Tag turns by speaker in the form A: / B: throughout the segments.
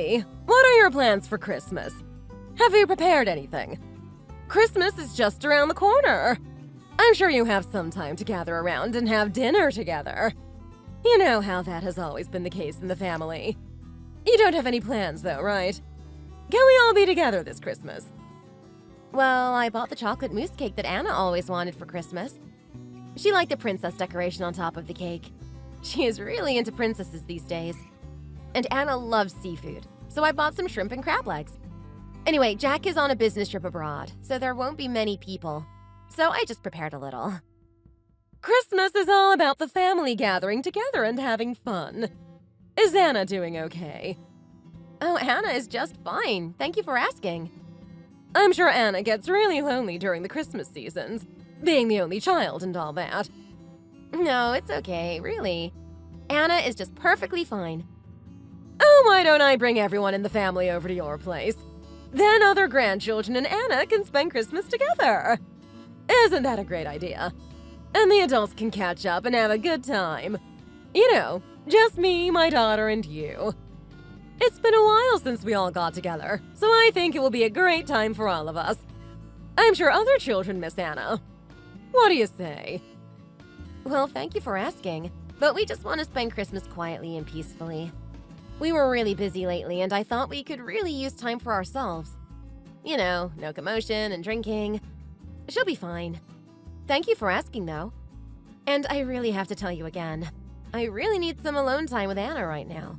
A: Frankley, what are your plans for Christmas? Have you prepared anything? Christmas is just around the corner. I'm sure you have some time to gather around and have dinner together. You know how that has always been the case in the family. You don't have any plans though, right? Can we all be together this Christmas?
B: Well, I bought the chocolate mousse cake that Anna always wanted for Christmas. She liked the princess decoration on top of the cake. She is really into princesses these days. And Anna loves seafood, so I bought some shrimp and crab legs. Anyway, Jack is on a business trip abroad, so there won't be many people. So I just prepared a little.
A: Christmas is all about the family gathering together and having fun. Is Anna doing okay?
B: Oh, Anna is just fine. Thank you for asking.
A: I'm sure Anna gets really lonely during the Christmas seasons, being the only child and all that.
B: No, it's okay, really. Anna is just perfectly fine.
A: Oh, why don't I bring everyone in the family over to your place? Then other grandchildren and Anna can spend Christmas together. Isn't that a great idea? And the adults can catch up and have a good time. You know, just me, my daughter, and you. It's been a while since we all got together, so I think it will be a great time for all of us. I'm sure other children miss Anna. What do you say?
B: Well, thank you for asking, but we just want to spend Christmas quietly and peacefully. We were really busy lately, and I thought we could really use time for ourselves. You know, no commotion and drinking. She'll be fine. Thank you for asking, though. And I really have to tell you again, I really need some alone time with Anna right now.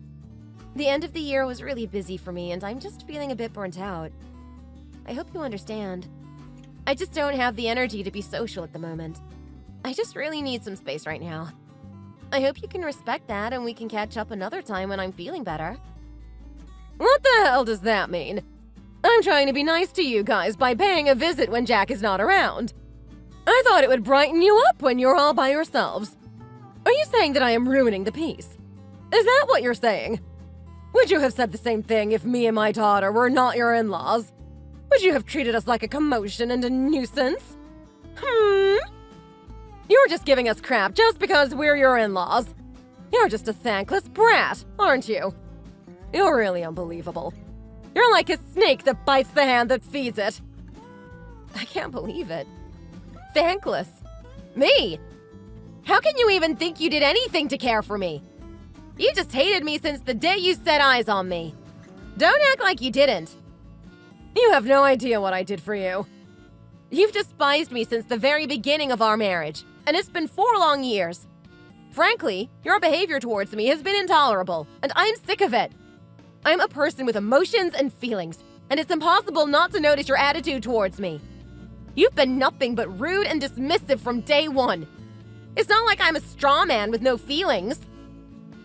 B: The end of the year was really busy for me, and I'm just feeling a bit burnt out. I hope you understand. I just don't have the energy to be social at the moment. I just really need some space right now. I hope you can respect that and we can catch up another time when I'm feeling better.
A: What the hell does that mean? I'm trying to be nice to you guys by paying a visit when Jack is not around. I thought it would brighten you up when you're all by yourselves. Are you saying that I am ruining the peace? Is that what you're saying? Would you have said the same thing if me and my daughter were not your in-laws? Would you have treated us like a commotion and a nuisance? You're just giving us crap just because we're your in-laws. You're just a thankless brat, aren't you? You're really unbelievable. You're like a snake that bites the hand that feeds it.
B: I can't believe it. Thankless? Me? How can you even think you did anything to care for me? You just hated me since the day you set eyes on me. Don't act like you didn't.
A: You have no idea what I did for you.
B: You've despised me since the very beginning of our marriage, and it's been 4 long years. Frankly, your behavior towards me has been intolerable, and I'm sick of it. I'm a person with emotions and feelings, and it's impossible not to notice your attitude towards me. You've been nothing but rude and dismissive from day one. It's not like I'm a straw man with no feelings.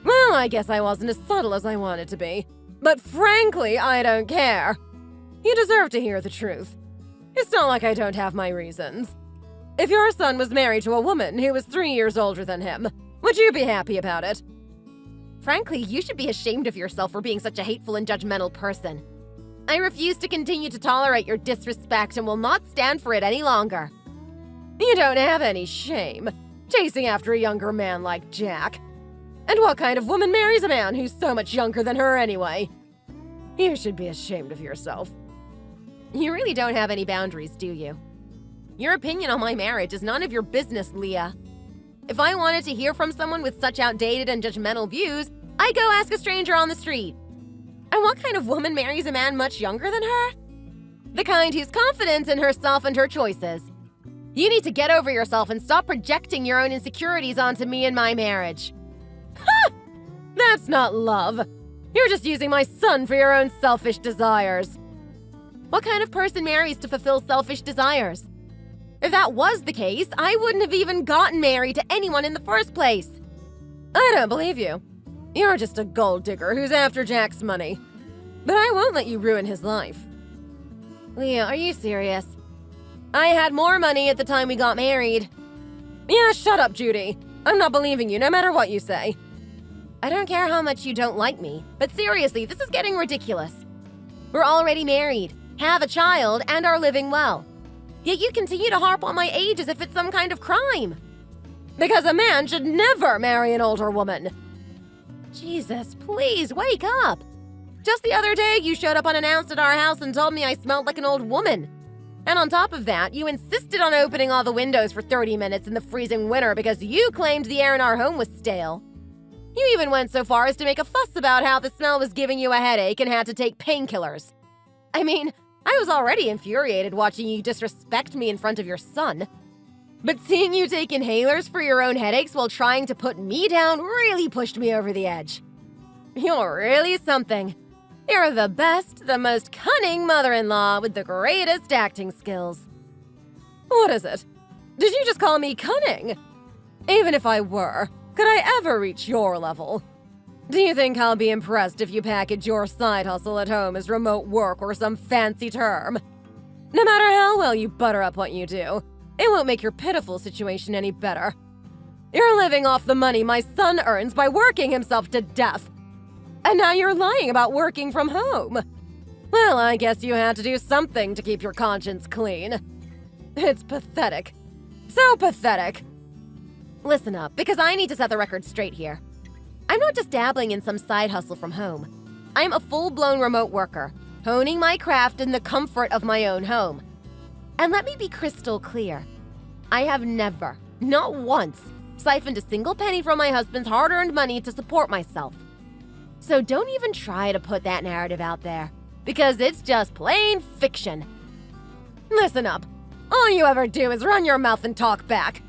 A: Well, I guess I wasn't as subtle as I wanted to be. But frankly, I don't care. You deserve to hear the truth. It's not like I don't have my reasons. If your son was married to a woman who was 3 years older than him, would you be happy about it?
B: Frankly, you should be ashamed of yourself for being such a hateful and judgmental person. I refuse to continue to tolerate your disrespect and will not stand for it any longer.
A: You don't have any shame, chasing after a younger man like Jack. And what kind of woman marries a man who's so much younger than her anyway? You should be ashamed of yourself.
B: You really don't have any boundaries, do you? Your opinion on my marriage is none of your business, Leah. If I wanted to hear from someone with such outdated and judgmental views, I'd go ask a stranger on the street. And what kind of woman marries a man much younger than her? The kind who's confident in herself and her choices. You need to get over yourself and stop projecting your own insecurities onto me and my marriage.
A: Ha! That's not love. You're just using my son for your own selfish desires.
B: What kind of person marries to fulfill selfish desires? If that was the case, I wouldn't have even gotten married to anyone in the first place.
A: I don't believe you. You're just a gold digger who's after Jack's money. But I won't let you ruin his life.
B: Leah, are you serious? I had more money at the time we got married.
A: Yeah, shut up, Judy. I'm not believing you no matter what you say.
B: I don't care how much you don't like me, but seriously, this is getting ridiculous. We're already married, have a child, and are living well. Yet you continue to harp on my age as if it's some kind of crime.
A: Because a man should never marry an older woman.
B: Jesus, please wake up. Just the other day, you showed up unannounced at our house and told me I smelled like an old woman. And on top of that, you insisted on opening all the windows for 30 minutes in the freezing winter because you claimed the air in our home was stale. You even went so far as to make a fuss about how the smell was giving you a headache and had to take painkillers. I mean, I was already infuriated watching you disrespect me in front of your son. But seeing you take inhalers for your own headaches while trying to put me down really pushed me over the edge. You're really something. You're the best, the most cunning mother-in-law with the greatest acting skills.
A: What is it? Did you just call me cunning? Even if I were, could I ever reach your level? Do you think I'll be impressed if you package your side hustle at home as remote work or some fancy term? No matter how well you butter up what you do, it won't make your pitiful situation any better. You're living off the money my son earns by working himself to death. And now you're lying about working from home. Well, I guess you had to do something to keep your conscience clean. It's pathetic. So pathetic.
B: Listen up, because I need to set the record straight here. I'm not just dabbling in some side hustle from home. I'm a full-blown remote worker, honing my craft in the comfort of my own home. And let me be crystal clear. I have never, not once, siphoned a single penny from my husband's hard-earned money to support myself. So don't even try to put that narrative out there, because it's just plain fiction.
A: Listen up. All you ever do is run your mouth and talk back.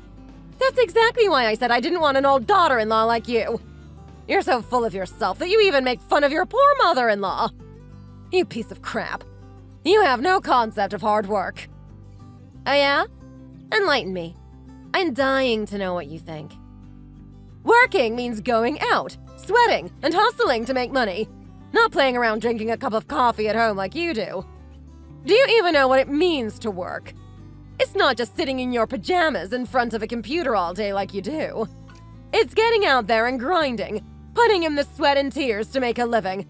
A: That's exactly why I said I didn't want an old daughter-in-law like you. You're so full of yourself that you even make fun of your poor mother-in-law. You piece of crap. You have no concept of hard work.
B: Oh yeah? Enlighten me. I'm dying to know what you think.
A: Working means going out, sweating, and hustling to make money. Not playing around drinking a cup of coffee at home like you do. Do you even know what it means to work? It's not just sitting in your pajamas in front of a computer all day like you do. It's getting out there and grinding, putting in the sweat and tears to make a living.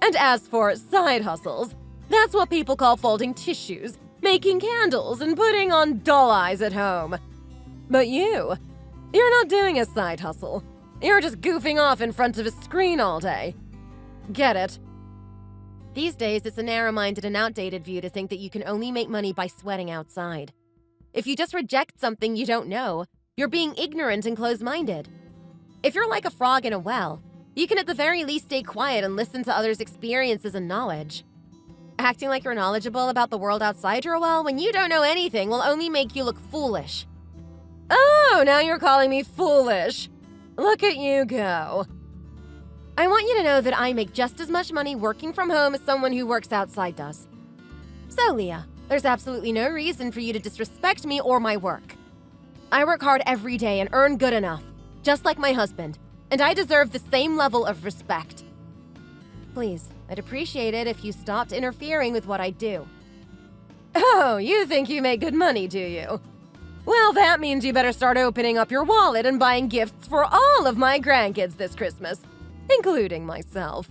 A: And as for side hustles, that's what people call folding tissues, making candles, and putting on doll eyes at home. But you're not doing a side hustle. You're just goofing off in front of a screen all day. Get it?
B: These days, it's a narrow-minded and outdated view to think that you can only make money by sweating outside. If you just reject something you don't know, you're being ignorant and closed-minded. If you're like a frog in a well, you can at the very least stay quiet and listen to others' experiences and knowledge. Acting like you're knowledgeable about the world outside your well when you don't know anything will only make you look foolish.
A: Oh, now you're calling me foolish. Look at you go.
B: I want you to know that I make just as much money working from home as someone who works outside does. So, Leah, there's absolutely no reason for you to disrespect me or my work. I work hard every day and earn good enough, just like my husband, and I deserve the same level of respect. Please, I'd appreciate it if you stopped interfering with what I do.
A: Oh, you think you make good money, do you? Well, that means you better start opening up your wallet and buying gifts for all of my grandkids this Christmas, including myself.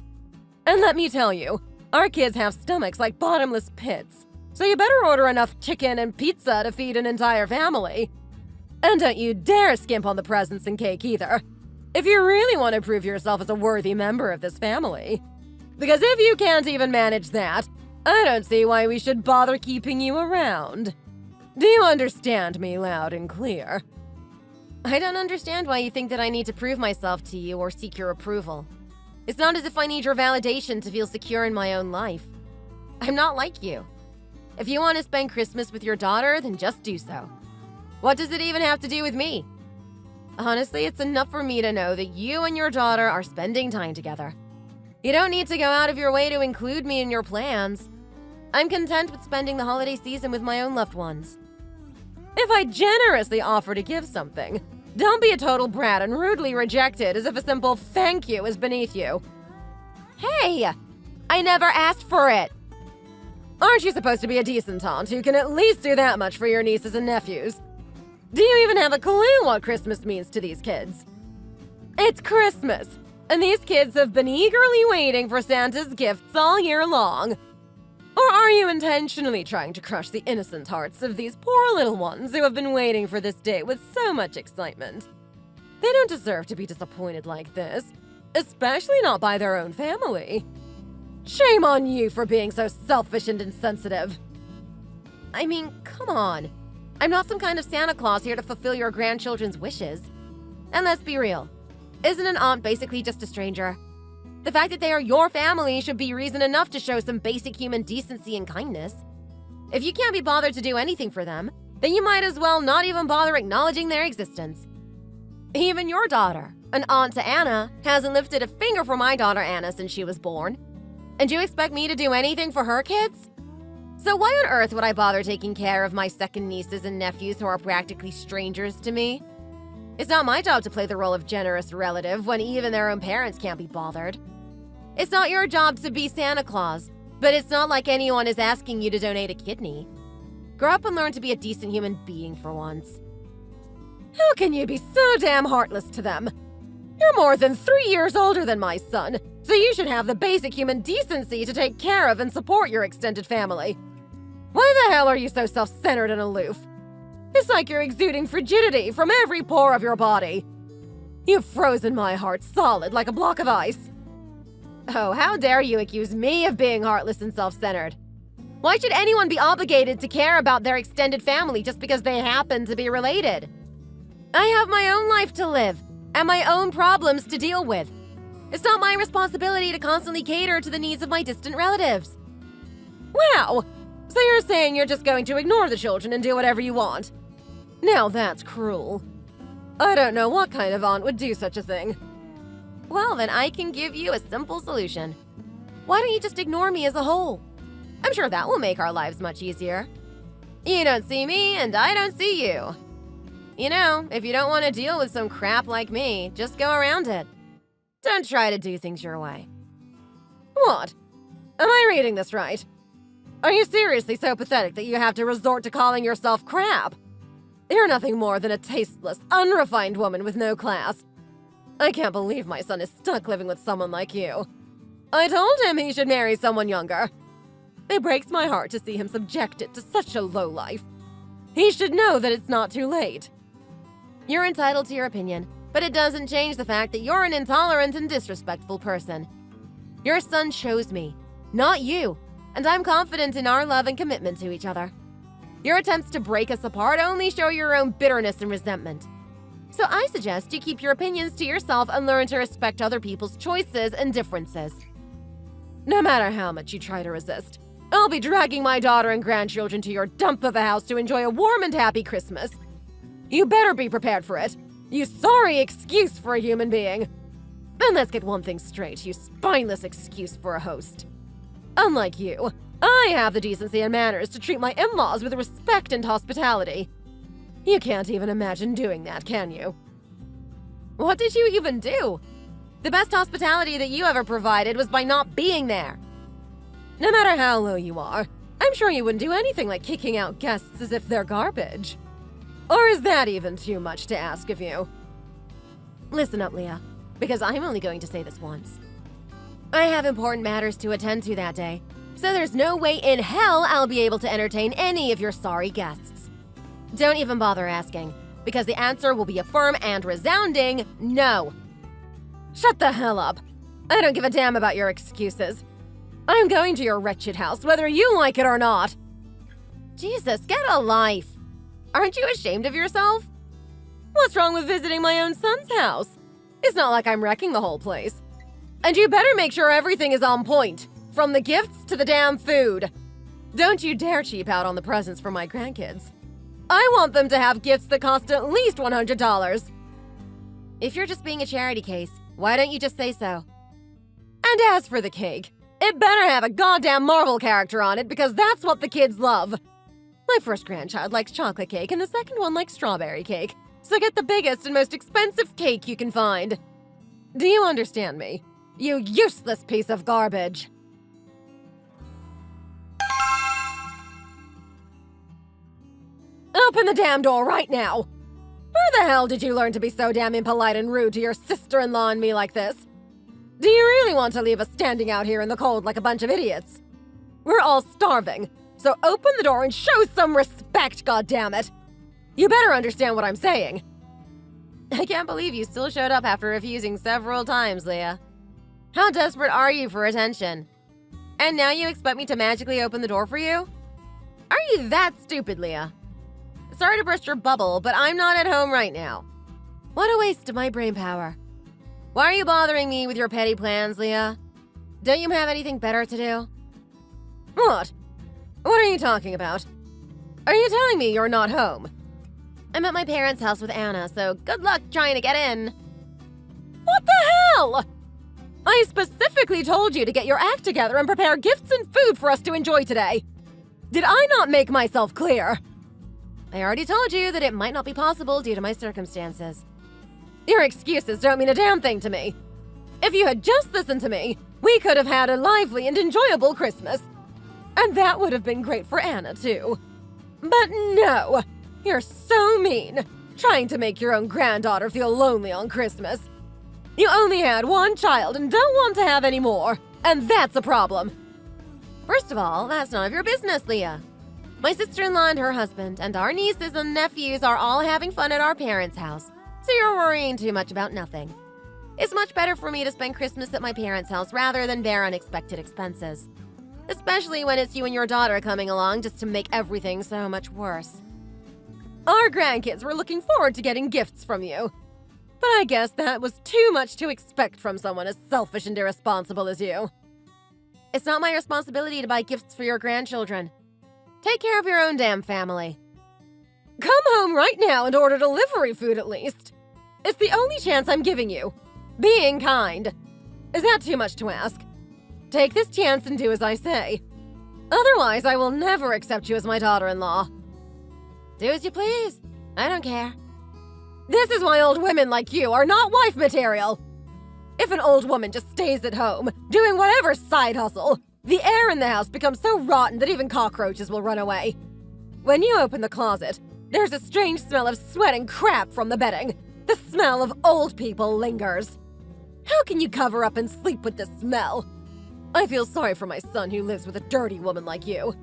A: And let me tell you, our kids have stomachs like bottomless pits, so you better order enough chicken and pizza to feed an entire family. And don't you dare skimp on the presents and cake either, if you really want to prove yourself as a worthy member of this family. Because if you can't even manage that, I don't see why we should bother keeping you around. Do you understand me loud and clear?
B: I don't understand why you think that I need to prove myself to you or seek your approval. It's not as if I need your validation to feel secure in my own life. I'm not like you. If you want to spend Christmas with your daughter, then just do so. What does it even have to do with me? Honestly, it's enough for me to know that you and your daughter are spending time together. You don't need to go out of your way to include me in your plans. I'm content with spending the holiday season with my own loved ones.
A: If I generously offer to give something, don't be a total brat and rudely reject it as if a simple thank you is beneath you.
B: Hey! I never asked for it!
A: Aren't you supposed to be a decent aunt who can at least do that much for your nieces and nephews? Do you even have a clue what Christmas means to these kids? It's Christmas, and these kids have been eagerly waiting for Santa's gifts all year long. Or are you intentionally trying to crush the innocent hearts of these poor little ones who have been waiting for this day with so much excitement? They don't deserve to be disappointed like this, especially not by their own family. Shame on you for being so selfish and insensitive.
B: I mean, come on. I'm not some kind of Santa Claus here to fulfill your grandchildren's wishes. And let's be real. Isn't an aunt basically just a stranger? The fact that they are your family should be reason enough to show some basic human decency and kindness. If you can't be bothered to do anything for them, then you might as well not even bother acknowledging their existence. Even your daughter, an aunt to Anna, hasn't lifted a finger for my daughter Anna since she was born. And you expect me to do anything for her kids? So why on earth would I bother taking care of my second nieces and nephews who are practically strangers to me? It's not my job to play the role of generous relative when even their own parents can't be bothered. It's not your job to be Santa Claus, but it's not like anyone is asking you to donate a kidney. Grow up and learn to be a decent human being for once.
A: How can you be so damn heartless to them? You're more than 3 years older than my son, so you should have the basic human decency to take care of and support your extended family. Why the hell are you so self-centered and aloof? It's like you're exuding frigidity from every pore of your body. You've frozen my heart solid like a block of ice.
B: Oh, how dare you accuse me of being heartless and self-centered? Why should anyone be obligated to care about their extended family just because they happen to be related? I have my own life to live and my own problems to deal with. It's not my responsibility to constantly cater to the needs of my distant relatives.
A: Wow! So you're saying you're just going to ignore the children and do whatever you want? Now that's cruel. I don't know what kind of aunt would do such a thing.
B: Well, then I can give you a simple solution. Why don't you just ignore me as a whole? I'm sure that will make our lives much easier. You don't see me, and I don't see you. You know, if you don't want to deal with some crap like me, just go around it. Don't try to do things your way.
A: What? Am I reading this right? Are you seriously so pathetic that you have to resort to calling yourself crap? You're nothing more than a tasteless, unrefined woman with no class. I can't believe my son is stuck living with someone like you. I told him he should marry someone younger. It breaks my heart to see him subjected to such a low life. He should know that it's not too late.
B: You're entitled to your opinion, but it doesn't change the fact that you're an intolerant and disrespectful person. Your son chose me, not you, and I'm confident in our love and commitment to each other. Your attempts to break us apart only show your own bitterness and resentment. So I suggest you keep your opinions to yourself and learn to respect other people's choices and differences.
A: No matter how much you try to resist, I'll be dragging my daughter and grandchildren to your dump of a house to enjoy a warm and happy Christmas. You better be prepared for it, you sorry excuse for a human being. And let's get one thing straight, you spineless excuse for a host. Unlike you, I have the decency and manners to treat my in-laws with respect and hospitality. You can't even imagine doing that, can you?
B: What did you even do? The best hospitality that you ever provided was by not being there.
A: No matter how low you are, I'm sure you wouldn't do anything like kicking out guests as if they're garbage. Or is that even too much to ask of you?
B: Listen up, Leah, because I'm only going to say this once. I have important matters to attend to that day, so there's no way in hell I'll be able to entertain any of your sorry guests. Don't even bother asking, because the answer will be a firm and resounding no.
A: Shut the hell up. I don't give a damn about your excuses. I'm going to your wretched house, whether you like it or not.
B: Jesus, get a life. Aren't you ashamed of yourself?
A: What's wrong with visiting my own son's house? It's not like I'm wrecking the whole place. And you better make sure everything is on point, from the gifts to the damn food. Don't you dare cheap out on the presents for my grandkids. I want them to have gifts that cost at least $100.
B: If you're just being a charity case, why don't you just say so?
A: And as for the cake, it better have a goddamn Marvel character on it because that's what the kids love. My first grandchild likes chocolate cake and the second one likes strawberry cake. So get the biggest and most expensive cake you can find. Do you understand me? You useless piece of garbage. Open the damn door right now! Where the hell did you learn to be so damn impolite and rude to your sister-in-law and me like this? Do you really want to leave us standing out here in the cold like a bunch of idiots? We're all starving, so open the door and show some respect, goddammit! You better understand what I'm saying.
B: I can't believe you still showed up after refusing several times, Leah. How desperate are you for attention? And now you expect me to magically open the door for you? Are you that stupid, Leah? Sorry to burst your bubble, but I'm not at home right now. What a waste of my brain power. Why are you bothering me with your petty plans, Leah? Don't you have anything better to do?
A: What? What are you talking about? Are you telling me you're not home?
B: I'm at my parents' house with Anna, so good luck trying to get in.
A: What the hell? I specifically told you to get your act together and prepare gifts and food for us to enjoy today. Did I not make myself clear?
B: I already told you that it might not be possible due to my circumstances.
A: Your excuses don't mean a damn thing to me. If you had just listened to me, we could have had a lively and enjoyable Christmas. And that would have been great for Anna, too. But no, you're so mean, trying to make your own granddaughter feel lonely on Christmas. You only had one child and don't want to have any more, and that's a problem.
B: First of all, that's none of your business, Leah. My sister-in-law and her husband and our nieces and nephews are all having fun at our parents' house, so you're worrying too much about nothing. It's much better for me to spend Christmas at my parents' house rather than bear unexpected expenses. Especially when it's you and your daughter coming along just to make everything so much worse.
A: Our grandkids were looking forward to getting gifts from you. But I guess that was too much to expect from someone as selfish and irresponsible as you.
B: It's not my responsibility to buy gifts for your grandchildren. Take care of your own damn family.
A: Come home right now and order delivery food at least. It's the only chance I'm giving you. Being kind. Is that too much to ask? Take this chance and do as I say. Otherwise, I will never accept you as my daughter-in-law.
B: Do as you please. I don't care.
A: This is why old women like you are not wife material. If an old woman just stays at home, doing whatever side hustle, the air in the house becomes so rotten that even cockroaches will run away. When you open the closet, there's a strange smell of sweat and crap from the bedding. The smell of old people lingers. How can you cover up and sleep with this smell? I feel sorry for my son who lives with a dirty woman like you.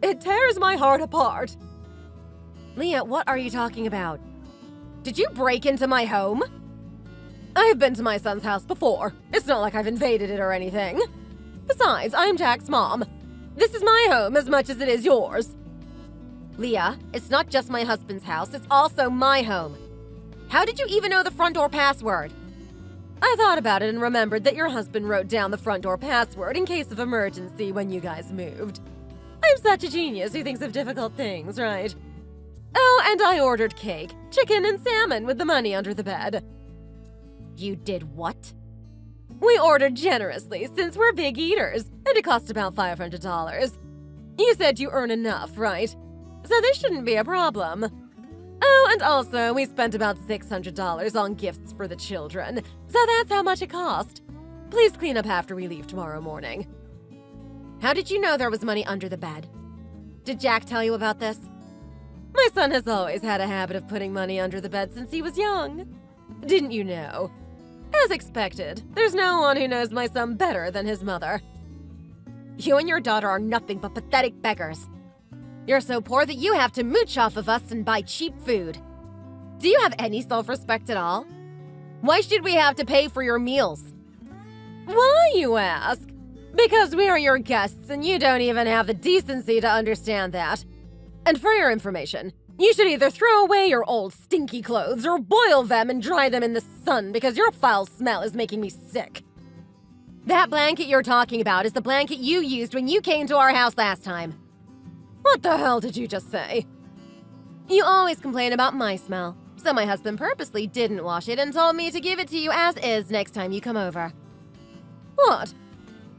A: It tears my heart apart.
B: Leah, what are you talking about?
A: Did you break into my home? I've been to my son's house before. It's not like I've invaded it or anything. Besides, I'm Jack's mom. This is my home as much as it is yours.
B: Leah, it's not just my husband's house, it's also my home. How did you even know the front door password?
A: I thought about it and remembered that your husband wrote down the front door password in case of emergency when you guys moved. I'm such a genius who thinks of difficult things, right? Oh, and I ordered cake, chicken, and salmon with the money under the bed.
B: You did what?
A: We ordered generously since we're big eaters, and it cost about $500. You said you earn enough, right? So this shouldn't be a problem. Oh, and also, we spent about $600 on gifts for the children, so that's how much it cost. Please clean up after we leave tomorrow morning.
B: How did you know there was money under the bed? Did Jack tell you about this?
A: My son has always had a habit of putting money under the bed since he was young. Didn't you know? As expected, there's no one who knows my son better than his mother.
B: You and your daughter are nothing but pathetic beggars. You're so poor that you have to mooch off of us and buy cheap food. Do you have any self-respect at all? Why should we have to pay for your meals?
A: Why, you ask? Because we are your guests and you don't even have the decency to understand that. And for your information, you should either throw away your old stinky clothes or boil them and dry them in the sun because your foul smell is making me sick.
B: That blanket you're talking about is the blanket you used when you came to our house last time.
A: What the hell did you just say?
B: You always complain about my smell, so my husband purposely didn't wash it and told me to give it to you as is next time you come over.
A: What?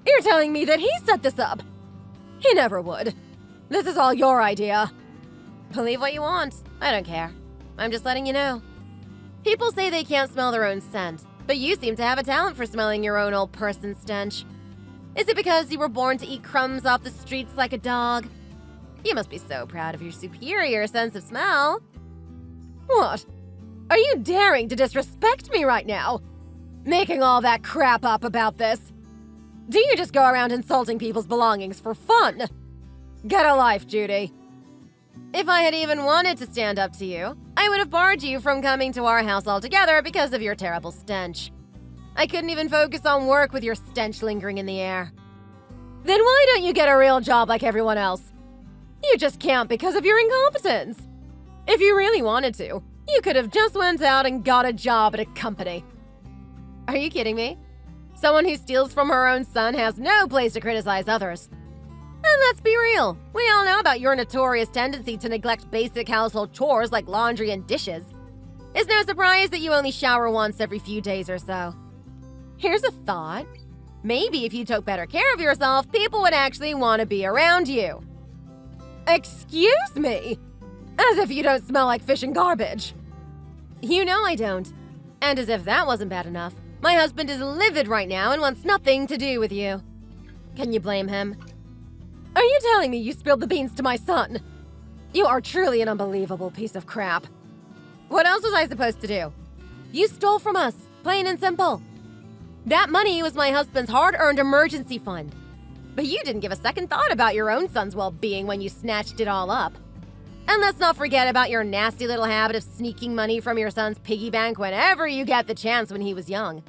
A: You're telling me that he set this up? He never would. This is all your idea.
B: Believe what you want. I don't care. I'm just letting you know. People say they can't smell their own scent, but you seem to have a talent for smelling your own old person stench. Is it because you were born to eat crumbs off the streets like a dog? You must be so proud of your superior sense of smell.
A: What? Are you daring to disrespect me right now? Making all that crap up about this? Do you just go around insulting people's belongings for fun? Get a life, Judy.
B: If I had even wanted to stand up to you, I would have barred you from coming to our house altogether because of your terrible stench. I couldn't even focus on work with your stench lingering in the air.
A: Then why don't you get a real job like everyone else? You just can't because of your incompetence. If you really wanted to, you could have just went out and got a job at a company. Are you kidding me? Someone who steals from her own son has no place to criticize others. And let's be real, we all know about your notorious tendency to neglect basic household chores like laundry and dishes. It's no surprise that you only shower once every few days or so. Here's a thought. Maybe if you took better care of yourself, people would actually want to be around you. Excuse me? As if you don't smell like fish and garbage. You know I don't. And as if that wasn't bad enough, my husband is livid right now and wants nothing to do with you. Can you blame him? Are you telling me you spilled the beans to my son? You are truly an unbelievable piece of crap. What else was I supposed to do? You stole from us, plain and simple. That money was my husband's hard-earned emergency fund. But you didn't give a second thought about your own son's well-being when you snatched it all up. And let's not forget about your nasty little habit of sneaking money from your son's piggy bank whenever you get the chance when he was young.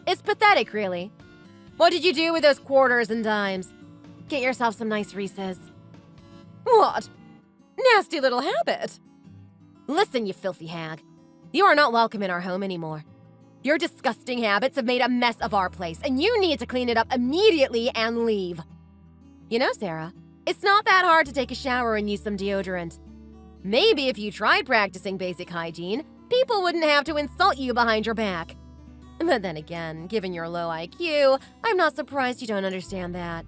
A: It's pathetic, really. What did you do with those quarters and dimes? Get yourself some nice Reese's. What? Nasty little habit. Listen, you filthy hag. You are not welcome in our home anymore. Your disgusting habits have made a mess of our place, and you need to clean it up immediately and leave. You know, Sarah, it's not that hard to take a shower and use some deodorant. Maybe if you tried practicing basic hygiene, people wouldn't have to insult you behind your back. But then again, given your low IQ, I'm not surprised you don't understand that.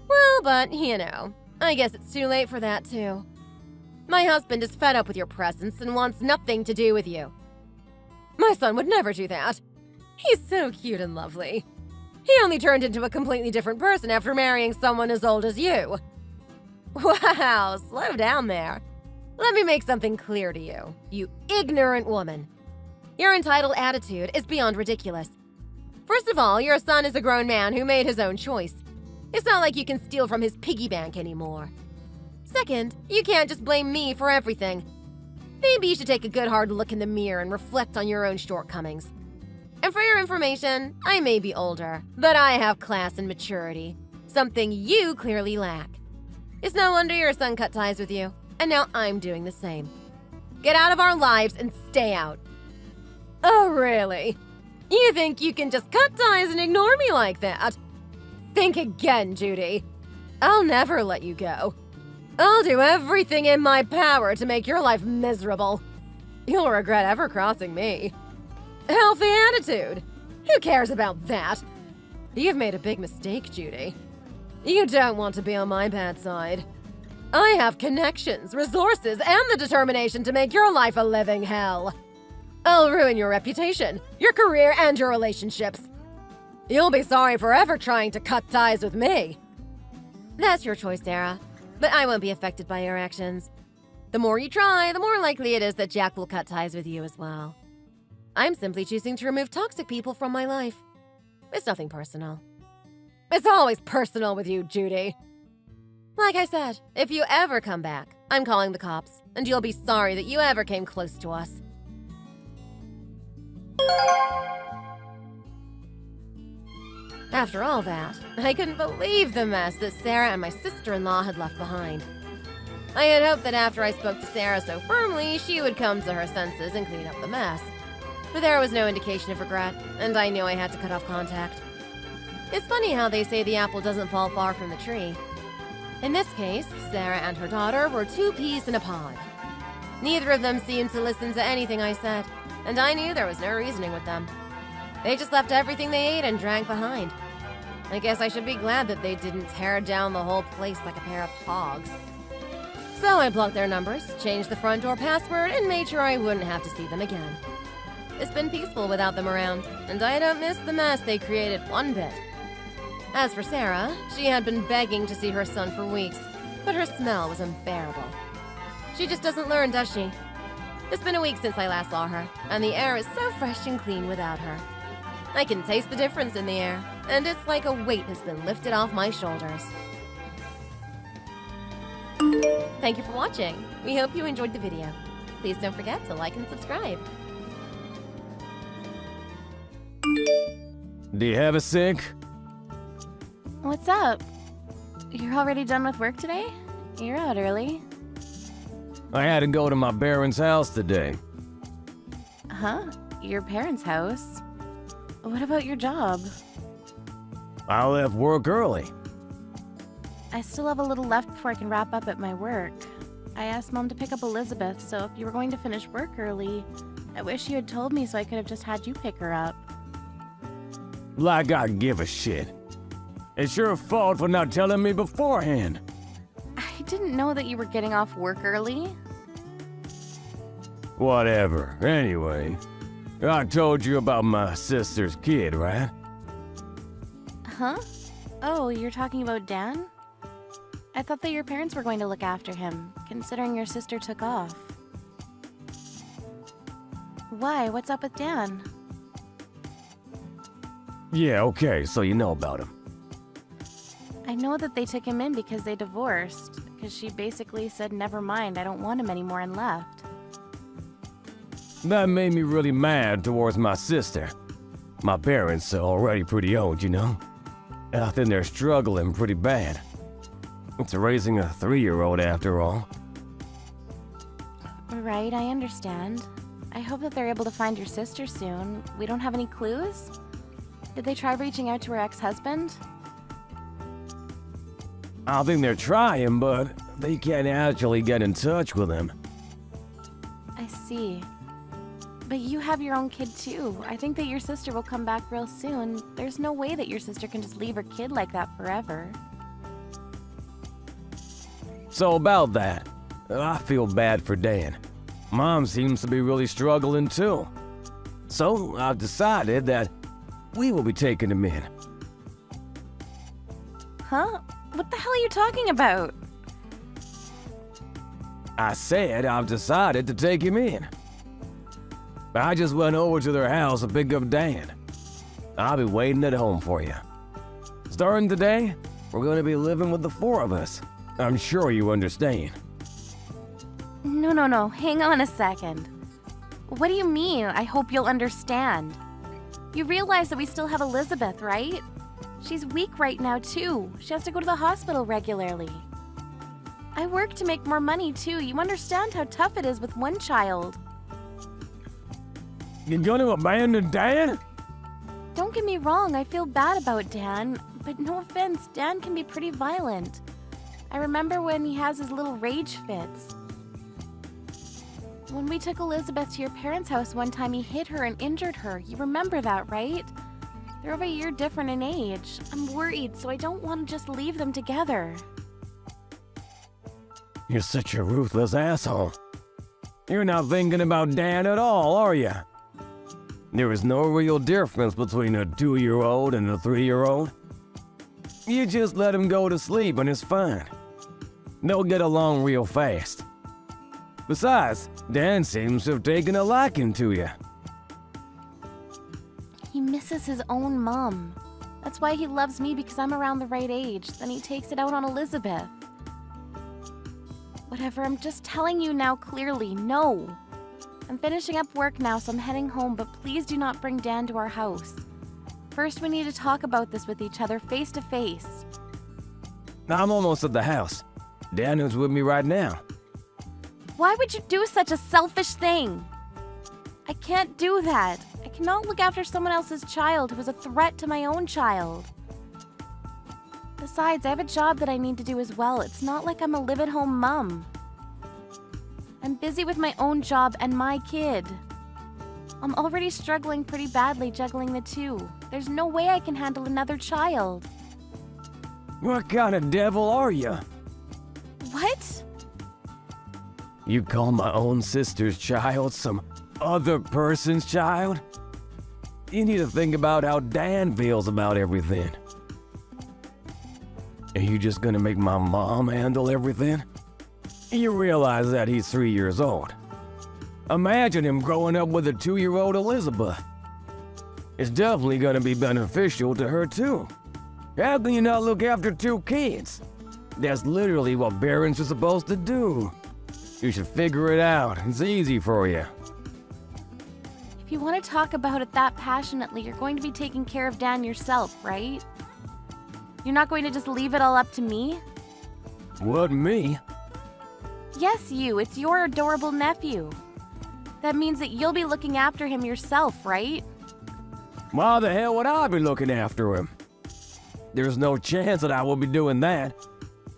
A: Well, but, you know, I guess it's too late for that, too. My husband is fed up with your presence and wants nothing to do with you. My son would never do that. He's so cute and lovely. He only turned into a completely different person after marrying someone as old as you. Wow, slow down there. Let me make something clear to you, you ignorant woman. Your entitled attitude is beyond ridiculous. First of all, your son is a grown man who made his own choice. It's not like you can steal from his piggy bank anymore. Second, you can't just blame me for everything. Maybe you should take a good hard look in the mirror and reflect on your own shortcomings. And for your information, I may be older, but I have class and maturity, something you clearly lack. It's no wonder your son cut ties with you, and now I'm doing the same. Get out of our lives and stay out. Oh, really? You think you can just cut ties and ignore me like that? Think again, Judy. I'll never let you go. I'll do everything in my power to make your life miserable. You'll regret ever crossing me. Healthy attitude. Who cares about that? You've made a big mistake, Judy. You don't want to be on my bad side. I have connections, resources, and the determination to make your life a living hell. I'll ruin your reputation, your career, and your relationships. You'll be sorry for ever trying to cut ties with me. That's your choice, Sarah, but I won't be affected by your actions. The more you try, the more likely it is that Jack will cut ties with you as well. I'm simply choosing to remove toxic people from my life. It's nothing personal. It's always personal with you, Judy. Like I said, if you ever come back, I'm calling the cops, and you'll be sorry that you ever came close to us. After all that, I couldn't believe the mess that Sarah and my sister-in-law had left behind. I had hoped that after I spoke to Sarah so firmly, she would come to her senses and clean up the mess. But there was no indication of regret, and I knew I had to cut off contact. It's funny how they say the apple doesn't fall far from the tree. In this case, Sarah and her daughter were two peas in a pod. Neither of them seemed to listen to anything I said, and I knew there was no reasoning with them. They just left everything they ate and drank behind. I guess I should be glad that they didn't tear down the whole place like a pair of hogs. So I blocked their numbers, changed the front door password, and made sure I wouldn't have to see them again. It's been peaceful without them around, and I don't miss the mess they created one bit. As for Sarah, she had been begging to see her son for weeks, but her smell was unbearable. She just doesn't learn, does she? It's been a week since I last saw her, and the air is so fresh and clean without her. I can taste the difference in the air, and it's like a weight has been lifted off my shoulders. Thank you for watching. We hope you enjoyed the video. Please don't forget to like and subscribe.
C: Do you have a sink?
D: What's up?
C: You're already done with work today? You're out early.
D: I had to go to my parents' house today.
C: Huh? Your parents' house? What about your job?
D: I left work early.
C: I still have a little left before I can wrap up at my work. I asked Mom to pick up Elizabeth, so if you were going to finish work early, I wish you had told me so I could have just had you pick her up.
D: Like I give a shit. It's your fault for not telling me beforehand.
C: I didn't know that you were getting off work early.
D: Whatever. Anyway, I told you about my sister's kid, right?
C: Huh? Oh, you're talking about Dan? I thought that your parents were going to look after him, considering your sister took off. Why? What's up with Dan?
D: Yeah, okay, so you know about him.
C: I know that they took him in because they divorced, because she basically said, never mind, I don't want him anymore, and left.
D: That made me really mad towards my sister. My parents are already pretty old, you know? And I think they're struggling pretty bad. It's raising a 3-year-old after all.
C: Right, I understand. I hope that they're able to find your sister soon. We don't have any clues? Did they try reaching out to her ex-husband?
D: I think they're trying, but they can't actually get in touch with him.
C: I see. But you have your own kid too. I think that your sister will come back real soon. There's no way that your sister can just leave her kid like that forever.
D: So about that, I feel bad for Dan. Mom seems to be really struggling too. So I've decided that we will be taking him in.
C: Huh? What the hell are you talking about?
D: I said I've decided to take him in. I just went over to their house to pick up Dan. I'll be waiting at home for you. Starting today, we're going to be living with the 4 of us. I'm sure you understand.
C: No. Hang on a second. What do you mean, I hope you'll understand? You realize that we still have Elizabeth, right? She's weak right now, too. She has to go to the hospital regularly. I work to make more money, too. You understand how tough it is with one child.
D: You're going to abandon Dan?
C: Don't get me wrong, I feel bad about Dan, but no offense, Dan can be pretty violent. I remember when he has his little rage fits. When we took Elizabeth to your parents' house one time, he hit her and injured her. You remember that, right? They're over a year different in age. I'm worried, so I don't want to just leave them together.
D: You're such a ruthless asshole. You're not thinking about Dan at all, are you? There is no real difference between a 2-year-old and a 3-year-old. You just let him go to sleep and it's fine. They'll get along real fast. Besides, Dan seems to have taken a liking to you.
C: He misses his own mom. That's why he loves me, because I'm around the right age. Then he takes it out on Elizabeth. Whatever, I'm just telling you now clearly, no. I'm finishing up work now, so I'm heading home, but please do not bring Dan to our house. First, we need to talk about this with each other face to face.
D: I'm almost at the house. Dan is with me right now.
C: Why would you do such a selfish thing? I can't do that. I cannot look after someone else's child who is a threat to my own child. Besides, I have a job that I need to do as well. It's not like I'm a live-at-home mom. I'm busy with my own job and my kid. I'm already struggling pretty badly juggling the two. There's no way I can handle another child.
D: What kind of devil are you?
C: What?
D: You call my own sister's child some other person's child? You need to think about how Dan feels about everything. Are you just gonna make my mom handle everything? You realize that he's 3 years old. Imagine him growing up with a 2-year-old Elizabeth. It's definitely gonna be beneficial to her too. How can you not look after 2 kids? That's literally what parents are supposed to do. You should figure it out. It's easy for you.
C: If you want to talk about it that passionately, you're going to be taking care of Dan yourself, right? You're not going to just leave it all up to me?
D: What, me?
C: Yes, you. It's your adorable nephew. That means that you'll be looking after him yourself, right?
D: Why the hell would I be looking after him? There's no chance that I will be doing that.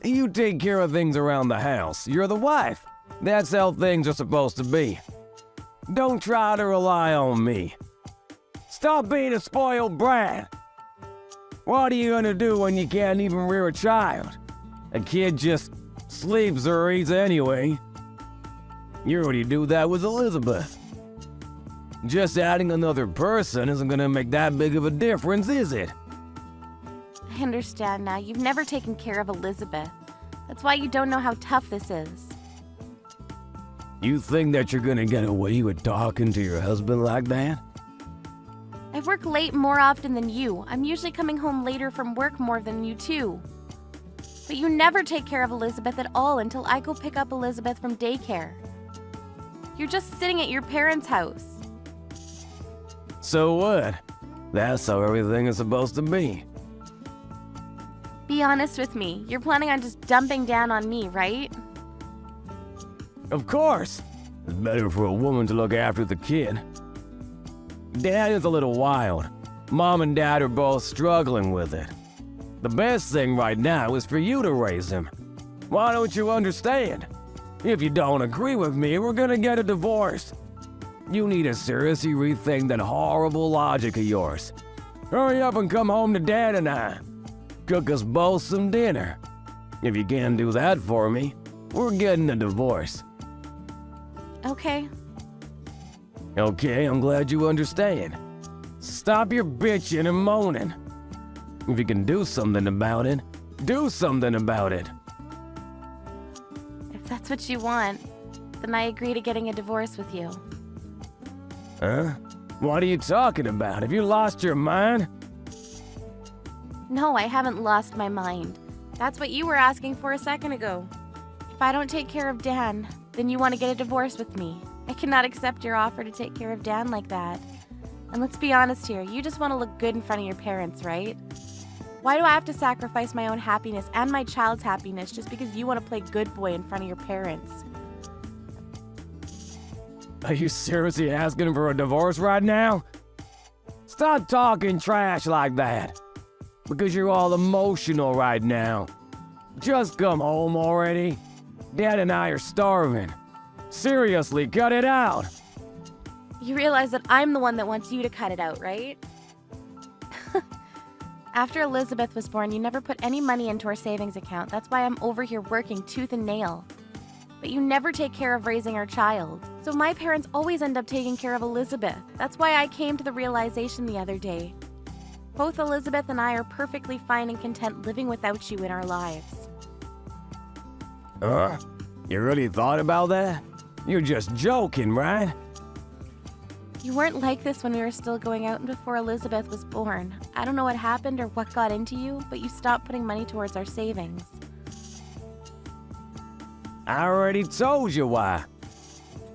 D: You take care of things around the house. You're the wife. That's how things are supposed to be. Don't try to rely on me. Stop being a spoiled brat. What are you gonna do when you can't even rear a child? A kid just sleeps or eats anyway. You already do that with Elizabeth. Just adding another person isn't gonna make that big of a difference, is it?
C: I understand now. You've never taken care of Elizabeth. That's why you don't know how tough this is.
D: You think that you're gonna get away with talking to your husband like that?
C: I work late more often than you. I'm usually coming home later from work more than you too. But you never take care of Elizabeth at all until I go pick up Elizabeth from daycare. You're just sitting at your parents' house.
D: So what? That's how everything is supposed to be.
C: Be honest with me. You're planning on just dumping down on me, right?
D: Of course. It's better for a woman to look after the kid. Dad is a little wild. Mom and Dad are both struggling with it. The best thing right now is for you to raise him. Why don't you understand? If you don't agree with me, we're gonna get a divorce. You need to seriously rethink that horrible logic of yours. Hurry up and come home to Dad and I. Cook us both some dinner. If you can't do that for me, we're getting a divorce.
C: Okay.
D: Okay, I'm glad you understand. Stop your bitching and moaning. If you can do something about it, do something about it.
C: If that's what you want, then I agree to getting a divorce with you.
D: Huh? What are you talking about? Have you lost your mind?
C: No, I haven't lost my mind. That's what you were asking for a second ago. If I don't take care of Dan, then you want to get a divorce with me. I cannot accept your offer to take care of Dan like that. And let's be honest here, you just want to look good in front of your parents, right? Why do I have to sacrifice my own happiness and my child's happiness just because you want to play good boy in front of your parents?
D: Are you seriously asking for a divorce right now? Stop talking trash like that. Because you're all emotional right now. Just come home already. Dad and I are starving. Seriously, cut it out.
C: You realize that I'm the one that wants you to cut it out, right? After Elizabeth was born, you never put any money into our savings account. That's why I'm over here working tooth and nail. But you never take care of raising our child. So my parents always end up taking care of Elizabeth. That's why I came to the realization the other day. Both Elizabeth and I are perfectly fine and content living without you in our lives.
D: You really thought about that? You're just joking, right?
C: You weren't like this when we were still going out and before Elizabeth was born. I don't know what happened or what got into you, but you stopped putting money towards our savings.
D: I already told you why.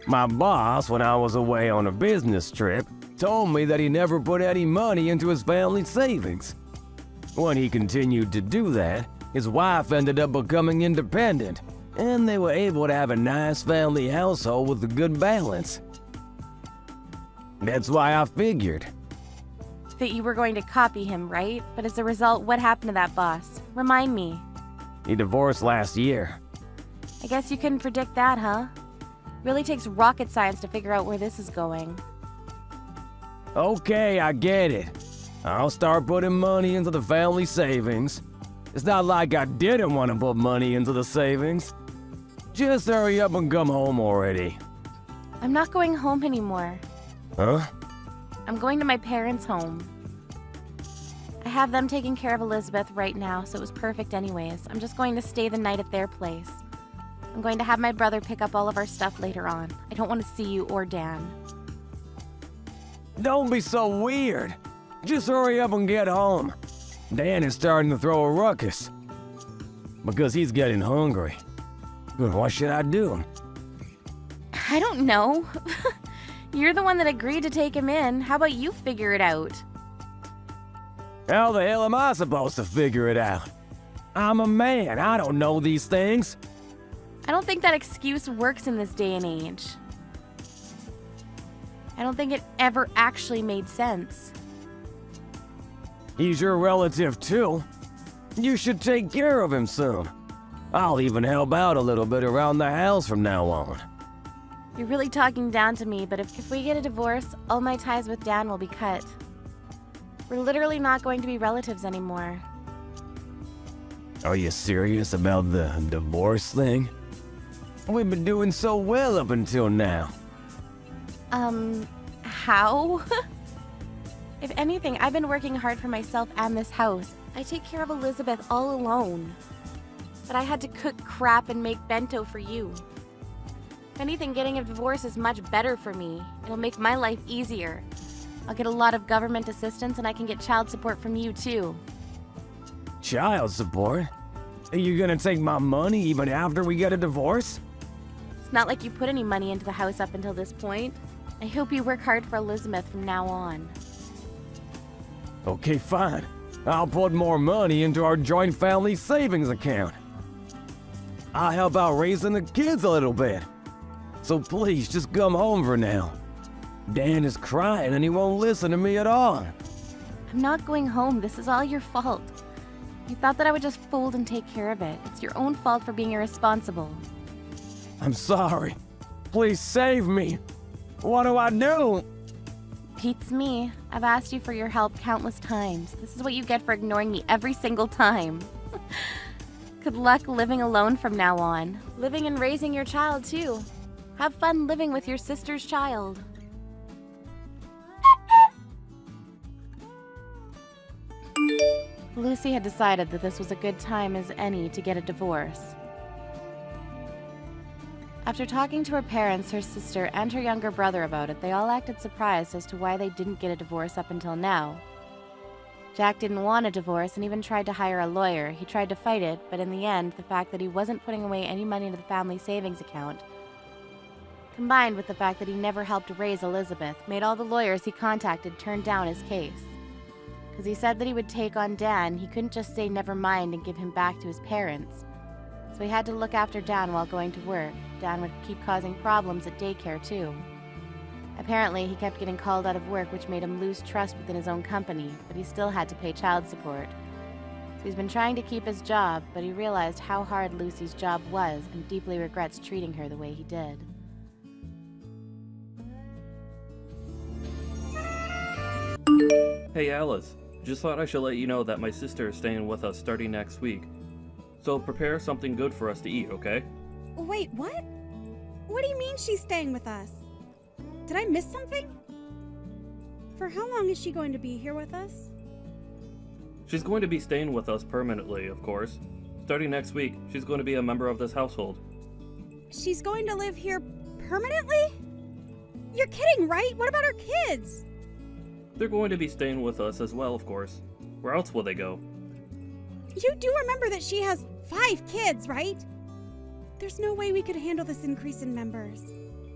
D: My boss, when I was away on a business trip, told me that he never put any money into his family savings. When he continued to do that, his wife ended up becoming independent, and they were able to have a nice family household with a good balance. That's why I figured.
C: That you were going to copy him, right? But as a result, what happened to that boss? Remind me.
D: He divorced last year.
C: I guess you couldn't predict that, huh? Really takes rocket science to figure out where this is going.
D: Okay, I get it. I'll start putting money into the family savings. It's not like I didn't want to put money into the savings. Just hurry up and come home already.
C: I'm not going home anymore.
D: Huh?
C: I'm going to my parents' home. I have them taking care of Elizabeth right now, so it was perfect anyways. I'm just going to stay the night at their place. I'm going to have my brother pick up all of our stuff later on. I don't want to see you or Dan.
D: Don't be so weird. Just hurry up and get home. Dan is starting to throw a ruckus. Because he's getting hungry. What should I do?
C: I don't know. You're the one that agreed to take him in. How about you figure it out?
D: How the hell am I supposed to figure it out? I'm a man, I don't know these things.
C: I don't think that excuse works in this day and age. I don't think it ever actually made sense.
D: He's your relative too. You should take care of him soon. I'll even help out a little bit around the house from now on.
C: You're really talking down to me, but if we get a divorce, all my ties with Dan will be cut. We're literally not going to be relatives anymore.
D: Are you serious about the divorce thing? We've been doing so well up until now.
C: How? If anything, I've been working hard for myself and this house. I take care of Elizabeth all alone. But I had to cook crap and make bento for you. If anything, getting a divorce is much better for me. It'll make my life easier. I'll get a lot of government assistance and I can get child support from you too.
D: Child support? Are you gonna take my money even after we get a divorce?
C: It's not like you put any money into the house up until this point. I hope you work hard for Elizabeth from now on.
D: Okay, fine. I'll put more money into our joint family savings account. I'll help out raising the kids a little bit. So please, just come home for now. Dan is crying and he won't listen to me at all.
C: I'm not going home. This is all your fault. You thought that I would just fold and take care of it. It's your own fault for being irresponsible.
D: I'm sorry. Please save me. What do I do?
C: Beats me. I've asked you for your help countless times. This is what you get for ignoring me every single time. Good luck living alone from now on. Living and raising your child, too. Have fun living with your sister's child. Lucy had decided that this was a good time as any to get a divorce. After talking to her parents, her sister, and her younger brother about it, they all acted surprised as to why they didn't get a divorce up until now. Jack didn't want a divorce and even tried to hire a lawyer. He tried to fight it, but in the end, the fact that he wasn't putting away any money into the family savings account, combined with the fact that he never helped raise Elizabeth, made all the lawyers he contacted turn down his case. Because he said that he would take on Dan, he couldn't just say never mind and give him back to his parents. So he had to look after Dan while going to work. Dan would keep causing problems at daycare, too. Apparently, he kept getting called out of work, which made him lose trust within his own company, but he still had to pay child support. So he's been trying to keep his job, but he realized how hard Lucy's job was and deeply regrets treating her the way he did.
E: Hey Alice, just thought I should let you know that my sister is staying with us starting next week. So prepare something good for us to eat, okay?
F: Wait, what? What do you mean she's staying with us? Did I miss something? For how long is she going to be here with us?
E: She's going to be staying with us permanently, of course. Starting next week, she's going to be a member of this household.
F: She's going to live here permanently? You're kidding, right? What about her kids?
E: They're going to be staying with us as well, of course. Where else will they go?
F: You do remember that she has 5 kids, right? There's no way we could handle this increase in members.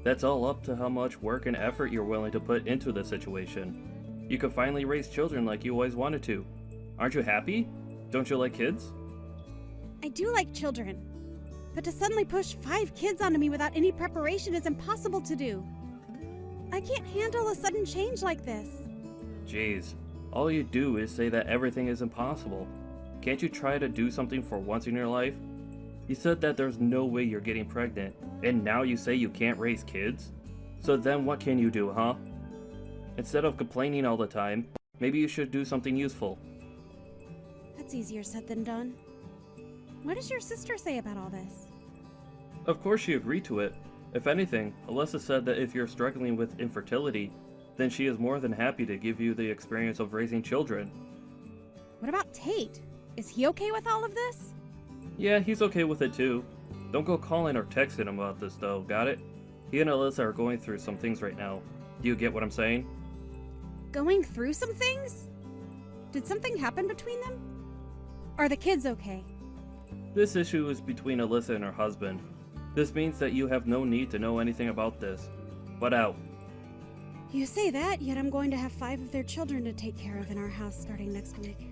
E: That's all up to how much work and effort you're willing to put into the situation. You could finally raise children like you always wanted to. Aren't you happy? Don't you like kids?
F: I do like children, but to suddenly push 5 kids onto me without any preparation is impossible to do. I can't handle a sudden change like this.
E: Jeez, all you do is say that everything is impossible. Can't you try to do something for once in your life? You said that there's no way you're getting pregnant, and now you say you can't raise kids? So then what can you do, huh? Instead of complaining all the time, maybe you should do something useful.
F: That's easier said than done. What does your sister say about all this?
E: Of course she agreed to it. If anything, Alyssa said that if you're struggling with infertility, then she is more than happy to give you the experience of raising children.
F: What about Tate? Is he okay with all of this?
E: Yeah, he's okay with it too. Don't go calling or texting him about this though, got it? He and Alyssa are going through some things right now. Do you get what I'm saying?
F: Going through some things? Did something happen between them? Are the kids okay?
E: This issue is between Alyssa and her husband. This means that you have no need to know anything about this. But out.
F: You say that, yet I'm going to have 5 of their children to take care of in our house starting next week.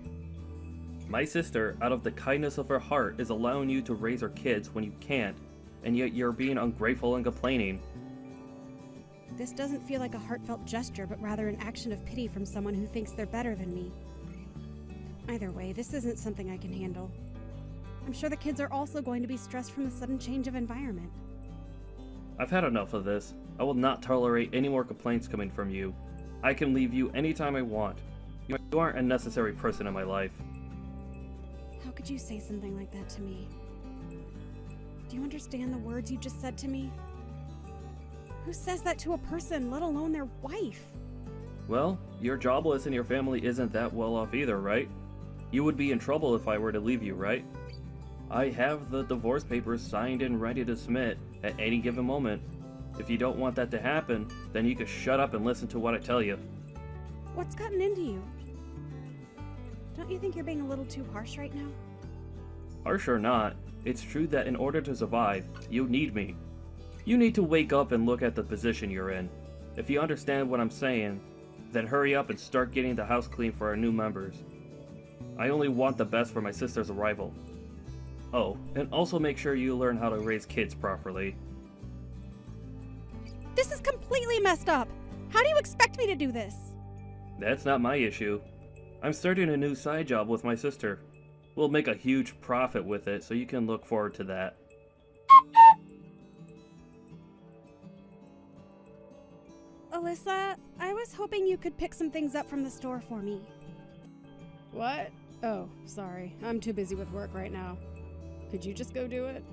E: My sister, out of the kindness of her heart, is allowing you to raise her kids when you can't, and yet you're being ungrateful and complaining.
F: This doesn't feel like a heartfelt gesture, but rather an action of pity from someone who thinks they're better than me. Either way, this isn't something I can handle. I'm sure the kids are also going to be stressed from the sudden change of environment.
E: I've had enough of this. I will not tolerate any more complaints coming from you. I can leave you anytime I want. You aren't a necessary person in my life.
F: How could you say something like that to me? Do you understand the words you just said to me? Who says that to a person, let alone their wife?
E: Well, you're jobless and your family isn't that well off either, right? You would be in trouble if I were to leave you, right? I have the divorce papers signed and ready to submit at any given moment. If you don't want that to happen, then you can shut up and listen to what I tell you.
F: What's gotten into you? Don't you think you're being a little too harsh right now?
E: Harsh or not, it's true that in order to survive, you need me. You need to wake up and look at the position you're in. If you understand what I'm saying, then hurry up and start getting the house clean for our new members. I only want the best for my sister's arrival. Oh, and also make sure you learn how to raise kids properly.
F: This is completely messed up! How do you expect me to do this?
E: That's not my issue. I'm starting a new side job with my sister. We'll make a huge profit with it, so you can look forward to that.
F: Alyssa, I was hoping you could pick some things up from the store for me.
G: What? Oh, sorry. I'm too busy with work right now. Could you just go do it?